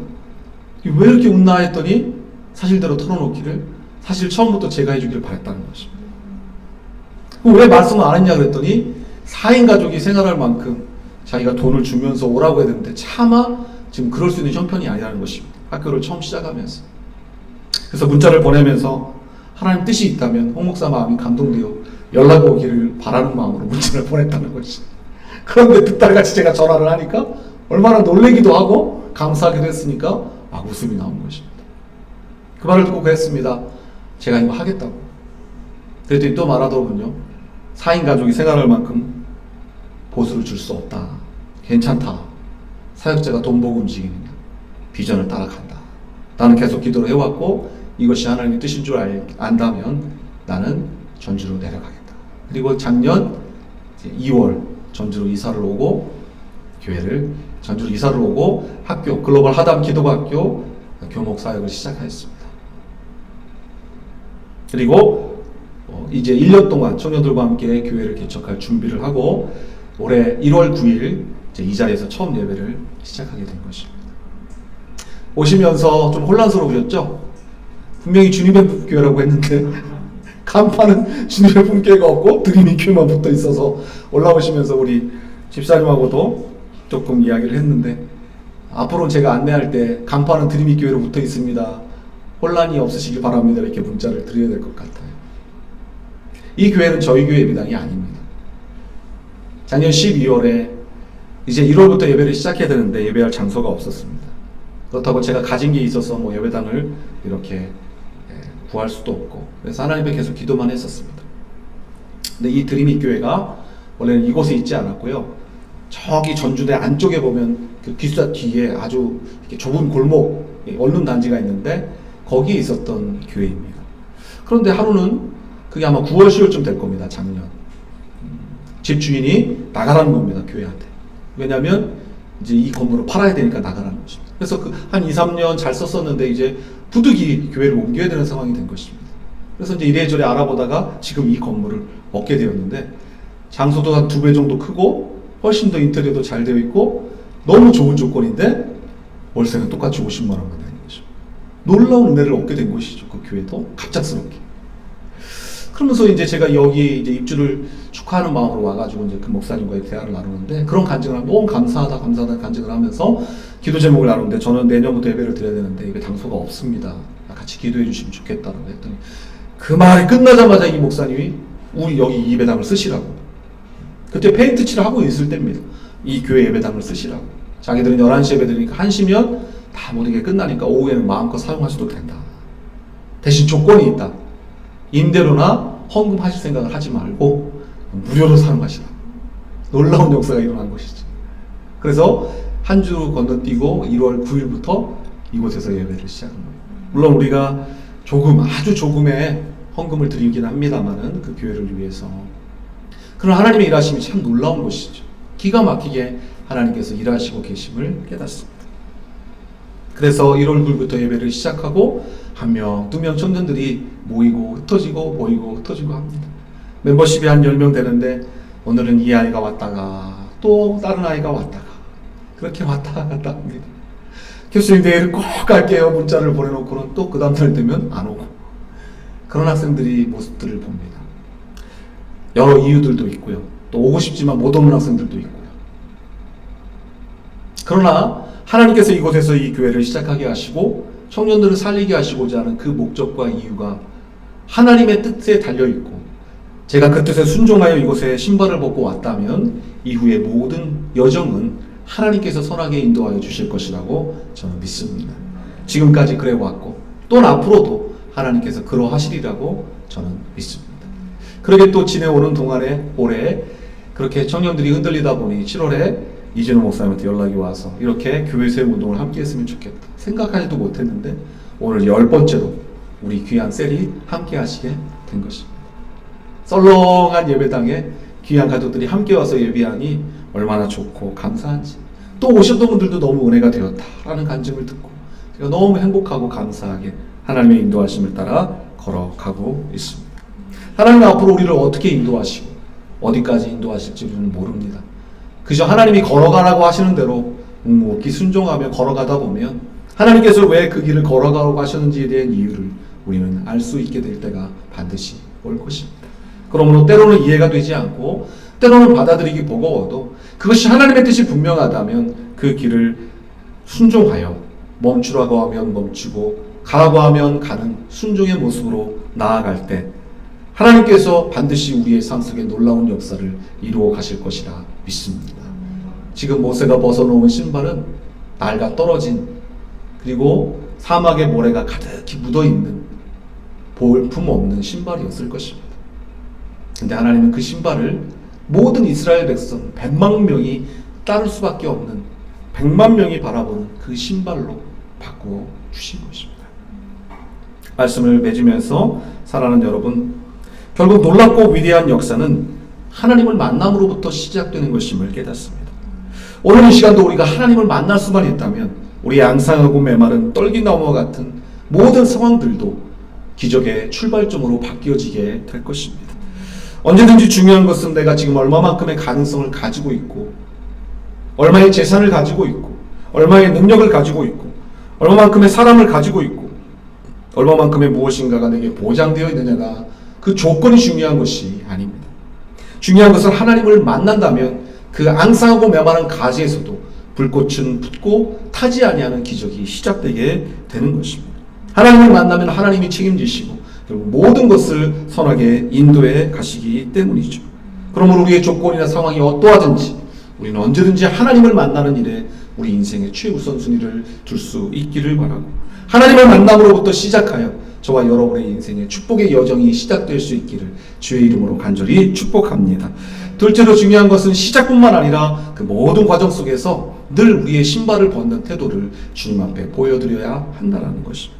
왜 이렇게 웃나 했더니 사실대로 털어놓기를 사실 처음부터 제가 해주기를 바랬다는 것입니다. 왜 말씀을 안 했냐 그랬더니 4인 가족이 생활할 만큼 자기가 돈을 주면서 오라고 해야 되는데 차마 지금 그럴 수 있는 형편이 아니라는 것입니다. 학교를 처음 시작하면서. 그래서 문자를 보내면서 하나님 뜻이 있다면 홍 목사 마음이 감동되어 연락 오기를 바라는 마음으로 문자를 보냈다는 것입니다. 그런데 득달같이 제가 전화를 하니까 얼마나 놀래기도 하고 감사하기도 했으니까 막 웃음이 나온 것입니다. 그 말을 듣고 그랬습니다. 제가 이거 하겠다고. 그랬더니 또 말하더군요. 4인 가족이 생활할 만큼 보수를 줄 수 없다. 괜찮다. 사역자가 돈 보고 움직이는 비전을 따라간다. 나는 계속 기도를 해왔고 이것이 하나님의 뜻인 줄 안다면 나는 전주로 내려가겠다. 그리고 작년 2월 전주로 이사를 오고 교회를 전주로 이사를 오고 학교 글로벌 하담 기도학교 교목 사역을 시작했습니다. 그리고 이제 1년 동안 청년들과 함께 교회를 개척할 준비를 하고 올해 1월 9일 이제 이 자리에서 처음 예배를 시작하게 된 것입니다. 오시면서 좀 혼란스러우셨죠? 분명히 주님의 교회라고 했는데 간판은 주님의 분교회가 없고 드림이 교회만 붙어 있어서 올라오시면서 우리 집사님하고도 조금 이야기를 했는데 앞으로는 제가 안내할 때 간판은 드림이 교회로 붙어 있습니다. 혼란이 없으시길 바랍니다. 이렇게 문자를 드려야 될 것 같아요. 이 교회는 저희 교회 예배당이 아닙니다. 작년 12월에 이제 1월부터 예배를 시작해야 되는데 예배할 장소가 없었습니다. 그렇다고 제가 가진 게 있어서 뭐 예배당을 이렇게 구할 수도 없고 그래서 하나님께 계속 기도만 했었습니다. 근데 이 드림이 교회가 원래는 이곳에 있지 않았고요. 저기 전주대 안쪽에 보면 그 기숙사 뒤에 아주 이렇게 좁은 골목 원룸 단지가 있는데 거기에 있었던 교회입니다. 그런데 하루는 그게 아마 9월 10월쯤 될 겁니다. 작년 집주인이 나가라는 겁니다. 교회한테. 왜냐하면 이제 이 건물을 팔아야 되니까 나가라는 것입니다. 그래서 그 한 2, 3년 잘 썼었는데 이제 부득이 교회를 옮겨야 되는 상황이 된 것입니다. 그래서 이제 이래저래 알아보다가 지금 이 건물을 얻게 되었는데 장소도 한 2배 정도 크고 훨씬 더 인테리어도 잘 되어 있고 너무 좋은 조건인데 월세는 똑같이 50만 원만 되는 것이죠. 놀라운 은혜를 얻게 된 것이죠. 그 교회도 갑작스럽게. 그러면서 이제 제가 여기 이제 입주를 축하하는 마음으로 와가지고 이제 그 목사님과의 대화를 나누는데 그런 간증을 하면 너무 감사하다 간증을 하면서 기도 제목을 나누는데 저는 내년부터 예배를 드려야 되는데 예배 장소가 없습니다. 같이 기도해 주시면 좋겠다라고 했더니 그 말이 끝나자마자 이 목사님이 우리 여기 예배당을 쓰시라고. 그때 페인트 칠을 하고 있을 때입니다. 이 교회 예배당을 쓰시라고. 자기들은 11시 예배 드리니까 1시면 다 모든 게 끝나니까 오후에는 마음껏 사용하셔도 된다. 대신 조건이 있다. 임대료나 헌금 하실 생각을 하지 말고 무료로 사용하시라. 놀라운 역사가 일어난 것이죠. 그래서 한 주 건너뛰고 1월 9일부터 이곳에서 예배를 시작한 거예요. 물론 우리가 아주 조금의 헌금을 드리긴 합니다만은 그 교회를 위해서. 그런 하나님의 일하심이 참 놀라운 것이죠. 기가 막히게 하나님께서 일하시고 계심을 깨닫습니다. 그래서 1월 9일부터 예배를 시작하고 1명, 2명 청년들이 모이고 흩어지고 모이고 흩어지고 합니다. 멤버십이 한 10명 되는데 오늘은 이 아이가 왔다가 또 다른 아이가 왔다가 그렇게 왔다 갔다 합니다. 교수님 내일 꼭 갈게요 문자를 보내놓고는 또 그 다음날 되면 안 오고 그런 학생들이 모습들을 봅니다. 여러 이유들도 있고요. 또 오고 싶지만 못 오는 학생들도 있고요. 그러나 하나님께서 이곳에서 이 교회를 시작하게 하시고 청년들을 살리게 하시고자 하는 그 목적과 이유가 하나님의 뜻에 달려있고 제가 그 뜻에 순종하여 이곳에 신발을 벗고 왔다면 이후의 모든 여정은 하나님께서 선하게 인도하여 주실 것이라고 저는 믿습니다. 지금까지 그래 왔고 또 앞으로도 하나님께서 그러하시리라고 저는 믿습니다. 그렇게 또 지내오는 동안에 올해 그렇게 청년들이 흔들리다 보니 7월에 이진호 목사님한테 연락이 와서 이렇게 교회 세움 운동을 함께 했으면 좋겠다. 생각하지도 못했는데 오늘 10번째로 우리 귀한 셀이 함께 하시게 된 것입니다. 썰렁한 예배당에 귀한 가족들이 함께 와서 예배하니 얼마나 좋고 감사한지, 또 오셨던 분들도 너무 은혜가 되었다라는 간증을 듣고 제가 너무 행복하고 감사하게 하나님의 인도하심을 따라 걸어가고 있습니다. 하나님은 앞으로 우리를 어떻게 인도하시고 어디까지 인도하실지 우리는 모릅니다. 그저 하나님이 걸어가라고 하시는 대로 묵묵히 순종하며 걸어가다 보면 하나님께서 왜 그 길을 걸어가라고 하셨는지에 대한 이유를 우리는 알 수 있게 될 때가 반드시 올 것입니다. 그러므로 때로는 이해가 되지 않고 때로는 받아들이기 버거워도 그것이 하나님의 뜻이 분명하다면 그 길을 순종하여 멈추라고 하면 멈추고 가라고 하면 가는 순종의 모습으로 나아갈 때 하나님께서 반드시 우리의 삶 속에 놀라운 역사를 이루어 가실 것이라 믿습니다. 지금 모세가 벗어놓은 신발은 낡아 떨어진, 그리고 사막의 모래가 가득히 묻어있는 볼품 없는 신발이었을 것입니다. 근데 하나님은 그 신발을 모든 이스라엘 백성 100만 명이 따를 수밖에 없는 100만 명이 바라보는 그 신발로 바꾸어 주신 것입니다. 말씀을 맺으면서 사랑하는 여러분, 결국 놀랍고 위대한 역사는 하나님을 만남으로부터 시작되는 것임을 깨닫습니다. 오늘 이 시간도 우리가 하나님을 만날 수만 있다면 우리의 앙상하고 메마른 떨기나무와 같은 모든 상황들도 기적의 출발점으로 바뀌어지게 될 것입니다. 언제든지 중요한 것은 내가 지금 얼마만큼의 가능성을 가지고 있고, 얼마의 재산을 가지고 있고, 얼마의 능력을 가지고 있고, 얼마만큼의 사람을 가지고 있고, 얼마만큼의 무엇인가가 내게 보장되어 있느냐가 그 조건이 중요한 것이 아닙니다. 중요한 것은 하나님을 만난다면 그 앙상하고 메마른 가지에서도 불꽃은 붙고 타지 아니하는 기적이 시작되게 되는 것입니다. 하나님을 만나면 하나님이 책임지시고 결국 모든 것을 선하게 인도해 가시기 때문이죠. 그러므로 우리의 조건이나 상황이 어떠하든지 우리는 언제든지 하나님을 만나는 일에 우리 인생의 최우선순위를 둘 수 있기를 바라고, 하나님을 만남으로부터 시작하여 저와 여러분의 인생의 축복의 여정이 시작될 수 있기를 주의 이름으로 간절히 축복합니다. 둘째로 중요한 것은 시작뿐만 아니라 그 모든 과정 속에서 늘 우리의 신발을 벗는 태도를 주님 앞에 보여드려야 한다는 것입니다.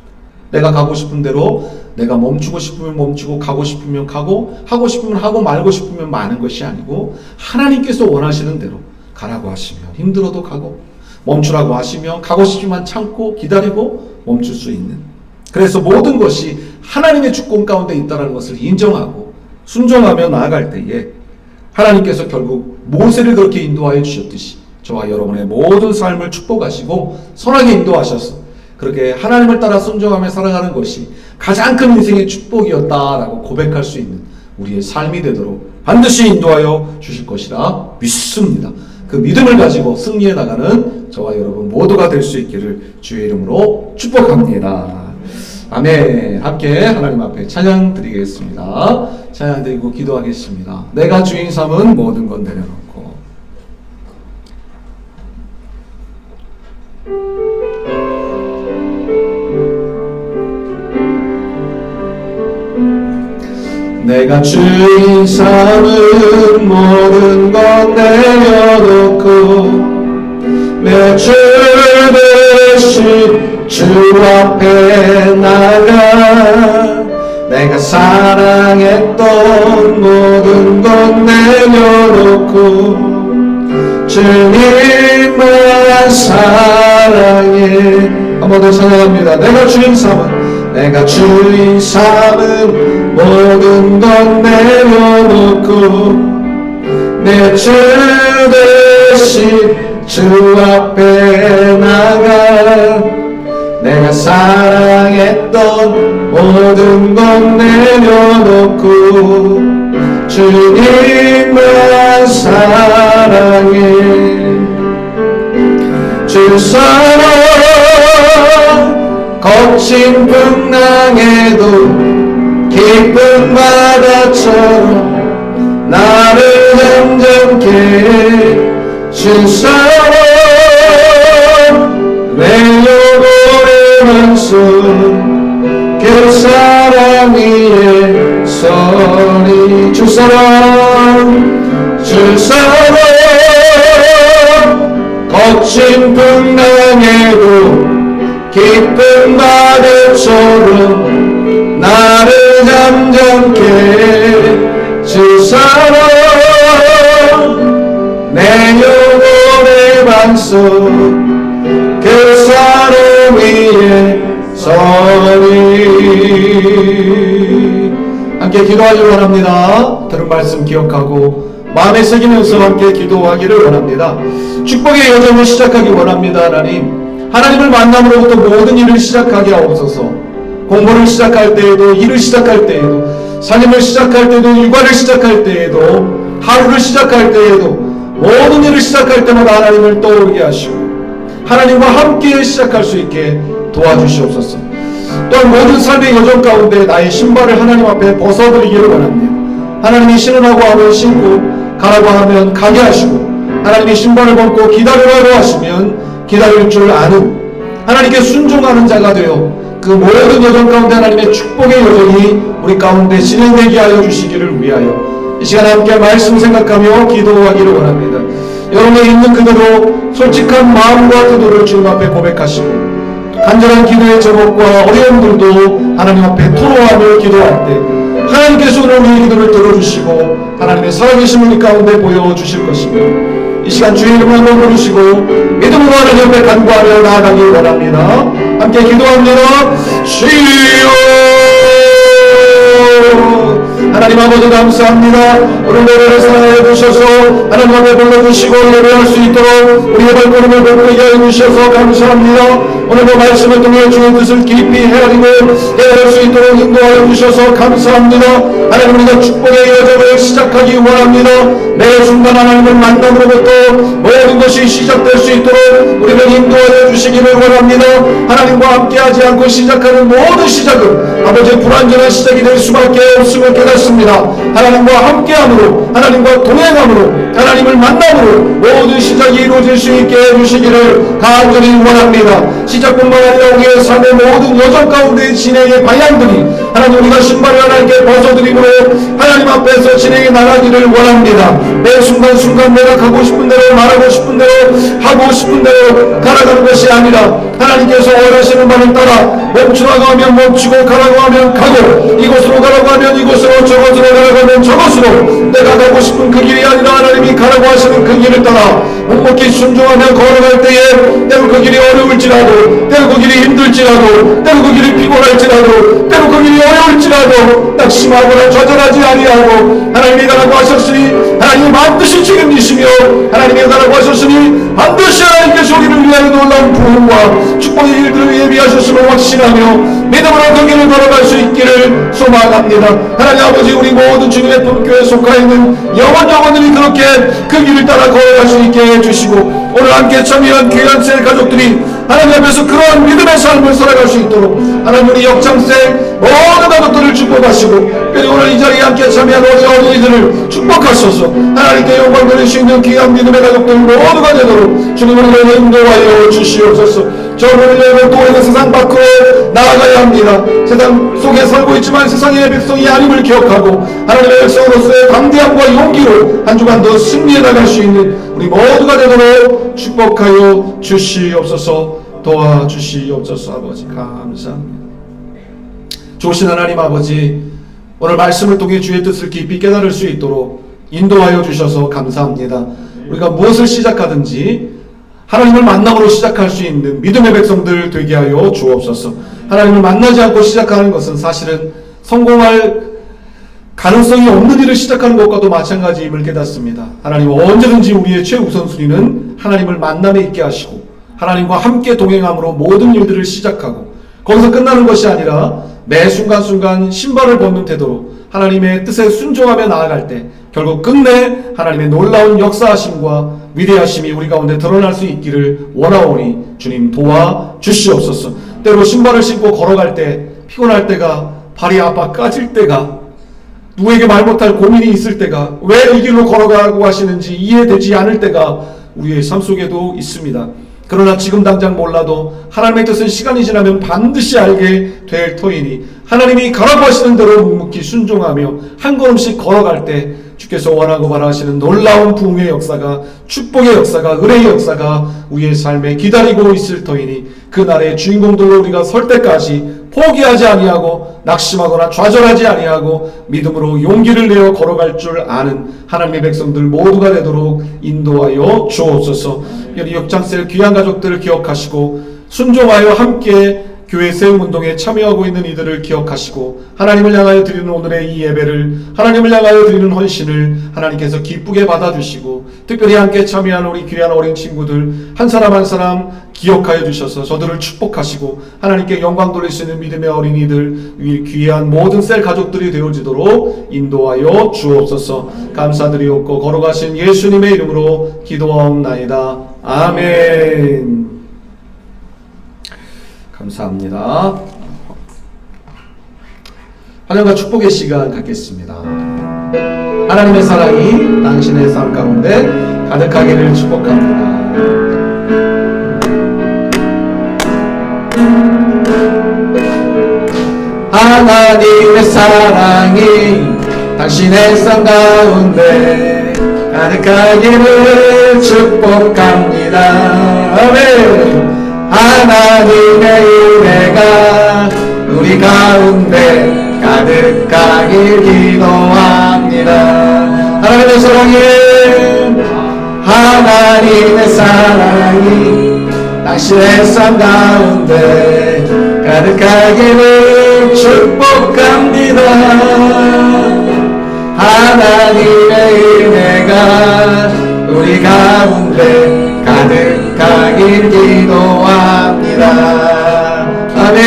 내가 가고 싶은 대로, 내가 멈추고 싶으면 멈추고, 가고 싶으면 가고, 하고 싶으면 하고, 말고 싶으면 마는 것이 아니고 하나님께서 원하시는 대로 가라고 하시면 힘들어도 가고, 멈추라고 하시면 가고 싶지만 참고 기다리고 멈출 수 있는, 그래서 모든 것이 하나님의 주권 가운데 있다는 것을 인정하고 순종하며 나아갈 때에 하나님께서 결국 모세를 그렇게 인도하여 주셨듯이 저와 여러분의 모든 삶을 축복하시고 선하게 인도하셔서 그렇게 하나님을 따라 순종하며 살아가는 것이 가장 큰 인생의 축복이었다라고 고백할 수 있는 우리의 삶이 되도록 반드시 인도하여 주실 것이라 믿습니다. 그 믿음을 가지고 승리해 나가는 저와 여러분 모두가 될 수 있기를 주의 이름으로 축복합니다. 아멘. 함께 하나님 앞에 찬양 드리겠습니다. 찬양 드리고 기도하겠습니다. 내가 주인 삼은 모든 건 내려놓고. 내가 주인 삼은 모든 것 내려놓고 내 주 대신 주 앞에 나가 내가 사랑했던 모든 것 내려놓고 주님만 사랑해. 한 번 더 찬양합니다. 내가 주인 삼은 모든 것 내려놓고 내 주 대신 주 앞에 나가 내가 사랑했던 모든 것 내려놓고 주님만 사랑해. 주 사랑 거친 풍랑에도 깊은 바다처럼 나를 잠잠케 해. 주 사랑 내 영혼의 한숨 그 사랑 위에 서리. 주 사랑 거친 풍랑에도 깊은 바다처럼 나를 잠잠케 해. 주 사랑 내 안서 그 사람 위에 서리. 함께 기도하기를 원합니다. 들은 말씀 기억하고 마음에 새기면서 함께 기도하기를 원합니다. 축복의 여정을 시작하기 원합니다. 하나님을 만남으로부터 모든 일을 시작하게 하옵소서. 공부를 시작할 때에도, 일을 시작할 때에도, 삶을 시작할 때도, 육아를 시작할 때에도, 하루를 시작할 때에도, 모든 일을 시작할 때마다 하나님을 떠오르게 하시고 하나님과 함께 시작할 수 있게 도와주시옵소서. 또한 모든 삶의 여정 가운데 나의 신발을 하나님 앞에 벗어드리기를 원합니다. 하나님이 신으라고 하면 신고, 가라고 하면 가게 하시고, 하나님이 신발을 벗고 기다리라고 하시면 기다릴 줄 아는, 하나님께 순종하는 자가 되어 그 모든 여정 가운데 하나님의 축복의 여정이 우리 가운데 진행되게 하여 주시기를 위하여 이 시간 함께 말씀 생각하며 기도하기를 원합니다. 여러분의 있는 그대로 솔직한 마음과 태도를 주님 앞에 고백하시고 간절한 기도의 제목과 어려움들도 하나님 앞에 토로하며 기도할 때 하나님께서 오늘 우리의 기도를 들어주시고 하나님의 살아계신 우리 가운데 보여주실 것입니다. 이 시간 주의 이름을 한번 부르시고 믿음으로 하나님 앞에 간구하며 나아가길 원합니다. 함께 기도합니다. 주여, 하나님 아버지 감사합니다. 오늘 노래를 사랑해 주셔서 하나님 앞에 불러주시고 예배할 수 있도록 우리의 발걸음을 걷게 하여 주셔서 감사합니다. 오늘도 말씀을 통해 주의 뜻을 깊이 헤아리고 깨달을 수 있도록 인도하여 주셔서 감사합니다. 하나님, 우리가 축복의 여정을 시작하기 원합니다. 매 순간 하나님을 만남으로부터 모든 것이 시작될 수 있도록 우리를 인도하여 주시기를 원합니다. 하나님과 함께하지 않고 시작하는 모든 시작은 아버지의 불완전한 시작이 될 수밖에 없음을 깨닫습니다. 하나님과 함께함으로, 하나님과 동행함으로, 하나님을 만남으로 모든 시작이 이루어질 수 있게 해주시기를 간절히 원합니다. 시작뿐만 아니라 우리의 삶의 모든 여정 가운데 진행의 방향들이 하나님, 우리가 신발을 하나님께 벗어드림으로 하나님 앞에서 진행해 나가기를 원합니다. 매 순간순간 내가 가고 싶은 대로, 말하고 싶은 대로, 하고 싶은 대로 가라가는 것이 아니라 하나님께서 원하시는 바를 따라 멈추라고 하면 멈추고, 가라고 하면 가고, 이곳으로 가라고 하면 이곳으로, 저곳으로 가라고 하면 저곳으로, 내가 가고 싶은 그 길이 아니라 하나님이 가라고 하시는 그 길을 따라 묵묵히 순종하며 걸어갈 때에 때로 그 길이 어려울지라도, 때로 그 길이 힘들지라도, 때로 그 길이 피곤할지라도, 때로 그 길이 어려울지라도 낙심하거나 좌절하지 아니하고 하나님이 가라고 하셨으니 하나님이 반드시 책임지시며 하나님이 가라고 하셨으니 반드시 하나님께서 우리를 위하여 놀라운 부흥과 축복의 일들을 예비하셨음을 확신하며 믿음으로 그 길을 걸어갈 수 있기를 소망합니다. 하나님 아버지, 우리 모든 주님의 품교에 속하 있는 영혼들이 그렇게 그 길을 따라 걸어갈 수 있게 해주시고 오늘 함께 참여한 귀한 셀 가족들이 하나님 앞에서 그러한 믿음의 삶을 살아갈 수 있도록 하나님, 우리 역장셀 모든 가족들을 축복하시고 특별히 오늘 이 자리에 함께 참여한 어린이들을 축복하소서. 하나님께 영광 돌릴 수 있는 귀한 믿음의 가족들 모두가 되도록 주님 우리를 인도하여 주시옵소서. 저를 열고 또 우리가 세상 밖으로 나아가야 합니다. 세상 속에 살고 있지만 세상의 백성이 아님을 기억하고 하나님의 백성으로서의 강대함과 용기로 한 주간 더 승리해 나갈 수 있는 우리 모두가 되도록 축복하여 주시옵소서. 도와주시옵소서. 아버지 감사합니다. 좋으신 하나님 아버지, 오늘 말씀을 통해 주의 뜻을 깊이 깨달을 수 있도록 인도하여 주셔서 감사합니다. 우리가 무엇을 시작하든지 하나님을 만남으로 시작할 수 있는 믿음의 백성들 되게 하여 주옵소서. 하나님을 만나지 않고 시작하는 것은 사실은 성공할 가능성이 없는 일을 시작하는 것과도 마찬가지임을 깨닫습니다. 하나님, 언제든지 우리의 최우선순위는 하나님을 만남에 있게 하시고 하나님과 함께 동행함으로 모든 일들을 시작하고 거기서 끝나는 것이 아니라 매 순간순간 신발을 벗는 태도로 하나님의 뜻에 순종하며 나아갈 때 결국 끝내 하나님의 놀라운 역사하심과 위대하심이 우리 가운데 드러날 수 있기를 원하오니 주님 도와주시옵소서. 때로 신발을 신고 걸어갈 때 피곤할 때가, 발이 아파 까질 때가, 누구에게 말 못할 고민이 있을 때가, 왜 이 길로 걸어가고 하시는지 이해되지 않을 때가 우리의 삶 속에도 있습니다. 그러나 지금 당장 몰라도 하나님의 뜻은 시간이 지나면 반드시 알게 될 터이니 하나님이 가라고 하시는 대로 묵묵히 순종하며 한 걸음씩 걸어갈 때 주께서 원하고 바라시는 놀라운 부흥의 역사가, 축복의 역사가, 은혜의 역사가 우리의 삶에 기다리고 있을 터이니 그날의 주인공들로 우리가 설 때까지 포기하지 아니하고 낙심하거나 좌절하지 아니하고 믿음으로 용기를 내어 걸어갈 줄 아는 하나님의 백성들 모두가 되도록 인도하여 주옵소서. 여기 역장셀 귀한 가족들을 기억하시고 순종하여 함께 교회 세움운동에 참여하고 있는 이들을 기억하시고 하나님을 향하여 드리는 오늘의 이 예배를, 하나님을 향하여 드리는 헌신을 하나님께서 기쁘게 받아주시고 특별히 함께 참여한 우리 귀한 어린 친구들 한 사람 한 사람 기억하여 주셔서 저들을 축복하시고 하나님께 영광 돌릴 수 있는 믿음의 어린이들, 귀한 모든 셀 가족들이 되어지도록 인도하여 주옵소서. 감사드리옵고 걸어가신 예수님의 이름으로 기도하옵나이다. 아멘. 감사합니다. 환영과 축복의 시간 갖겠습니다. 하나님의 사랑이 당신의 삶 가운데 가득하기를 축복합니다. 하나님의 사랑이 당신의 삶 가운데 가득하기를 축복합니다. 아멘. 하나님의 은혜가 우리 가운데 가득하길 기도합니다. 하나님의 사랑이, 하나님의 사랑이 당신의 삶 가운데 가득하기를 축복합니다. 하나님의 은혜가 우리 가운데 가득하길 기도합니다. 아멘.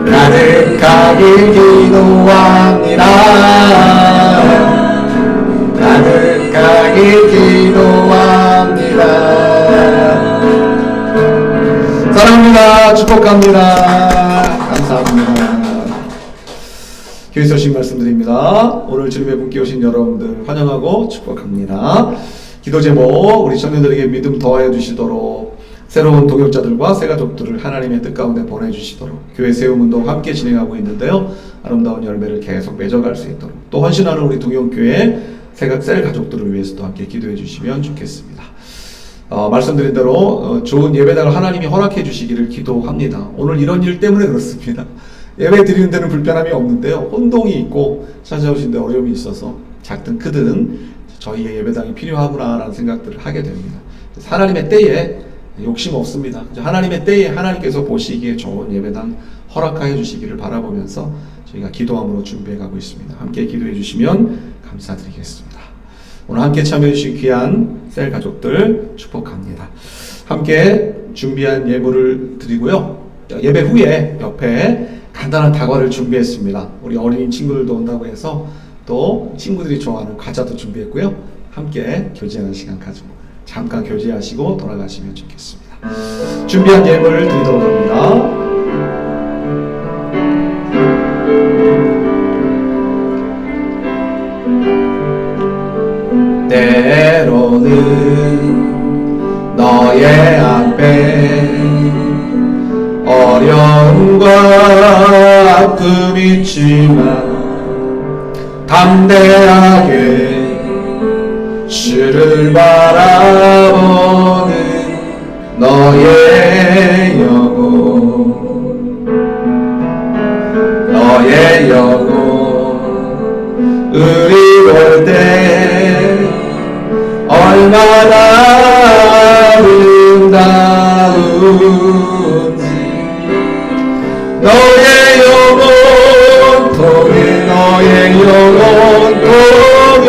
가득하길 기도합니다. 가득하길 기도합니다. 사랑합니다. 축복합니다. 감사합니다. 교회 소식 말씀드립니다. 오늘 주님의 분께 오신 여러분들 환영하고 축복합니다. 기도 제목, 우리 청년들에게 믿음 더하여 주시도록 새로운 동역자들과 새 가족들을 하나님의 뜻 가운데 보내주시도록 교회 세움운동 함께 진행하고 있는데요. 아름다운 열매를 계속 맺어갈 수 있도록 또 헌신하는 우리 동역교회 셀 가족들을 위해서도 함께 기도해 주시면 좋겠습니다. 말씀드린 대로 좋은 예배당을 하나님이 허락해 주시기를 기도합니다. 오늘 이런 일 때문에 그렇습니다. 예배 드리는 데는 불편함이 없는데요. 혼동이 있고 찾아오신 데 어려움이 있어서 작든 크든 저희의 예배당이 필요하구나라는 생각들을 하게 됩니다. 하나님의 때에 욕심 없습니다. 하나님의 때에 하나님께서 보시기에 좋은 예배당 허락하여 주시기를 바라보면서 저희가 기도함으로 준비해 가고 있습니다. 함께 기도해 주시면 감사드리겠습니다. 오늘 함께 참여해 주신 귀한 셀 가족들 축복합니다. 함께 준비한 예물을 드리고요. 예배 후에 옆에 간단한 다과를 준비했습니다. 우리 어린이 친구들도 온다고 해서 또 친구들이 좋아하는 과자도 준비했고요. 함께 교제하는 시간 가지고 잠깐 교제하시고 돌아가시면 좋겠습니다. 준비한 예물을 드리도록 합니다. 때로는 너의 앞에 어려움과 아픔이 있지만 담대하게 주를 바라보는 너의 영혼 의리할 때 얼마나 아름다운지 너의 영혼 통해 너의 영혼 통해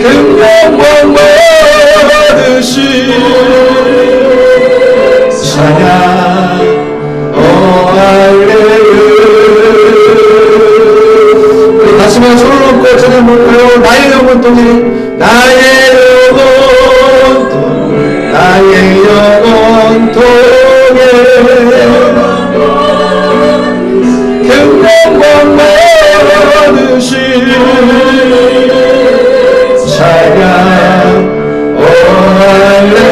금영광 받으시 찬양 오 할렐루야. 다시 한번 손을 놓고 찬양할까요? 나의 영혼 통해 나의 영혼 통해 나의 영혼 통해 금영광 받으시 찬양 오 할렐루야.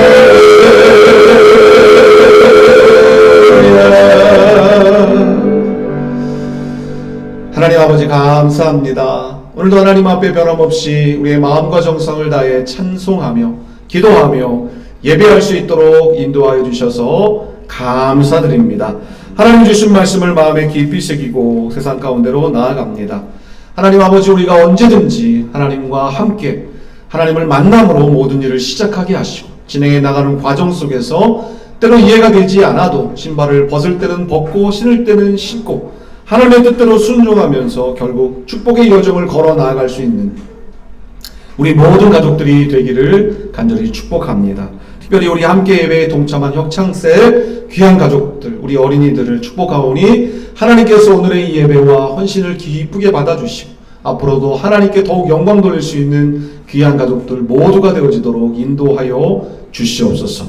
하나님 아버지 감사합니다. 오늘도 하나님 앞에 변함없이 우리의 마음과 정성을 다해 찬송하며 기도하며 예배할 수 있도록 인도하여 주셔서 감사드립니다. 하나님 주신 말씀을 마음에 깊이 새기고 세상 가운데로 나아갑니다. 하나님 아버지, 우리가 언제든지 하나님과 함께 하나님을 만남으로 모든 일을 시작하게 하시고 진행해 나가는 과정 속에서 때로 이해가 되지 않아도 신발을 벗을 때는 벗고 신을 때는 신고 하나님의 뜻대로 순종하면서 결국 축복의 여정을 걸어 나아갈 수 있는 우리 모든 가족들이 되기를 간절히 축복합니다. 특별히 우리 함께 예배에 동참한 혁창세 귀한 가족들, 우리 어린이들을 축복하오니 하나님께서 오늘의 예배와 헌신을 기쁘게 받아주시고 앞으로도 하나님께 더욱 영광 돌릴 수 있는 귀한 가족들 모두가 되어지도록 인도하여 주시옵소서.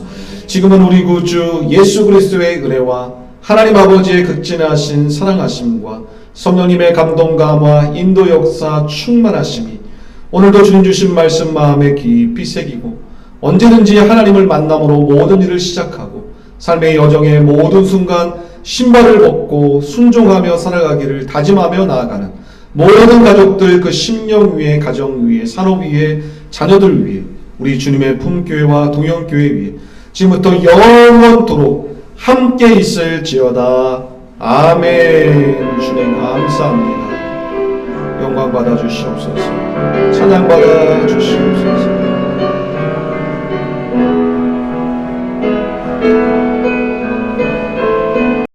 지금은 우리 구주 예수 그리스도의 은혜와 하나님 아버지의 극진하신 사랑하심과 성령님의 감동감화 인도 역사 충만하심이 오늘도 주님 주신 말씀 마음에 깊이 새기고 언제든지 하나님을 만남으로 모든 일을 시작하고 삶의 여정의 모든 순간 신발을 벗고 순종하며 살아가기를 다짐하며 나아가는 모든 가족들, 그 심령 위에, 가정 위에, 산업 위에, 자녀들 위에, 우리 주님의 품교회와 동영교회 위에 지금부터 영원토록 함께 있을지어다. 아멘. 주님 감사합니다. 영광 받아 주시옵소서. 찬양 받아 주시옵소서.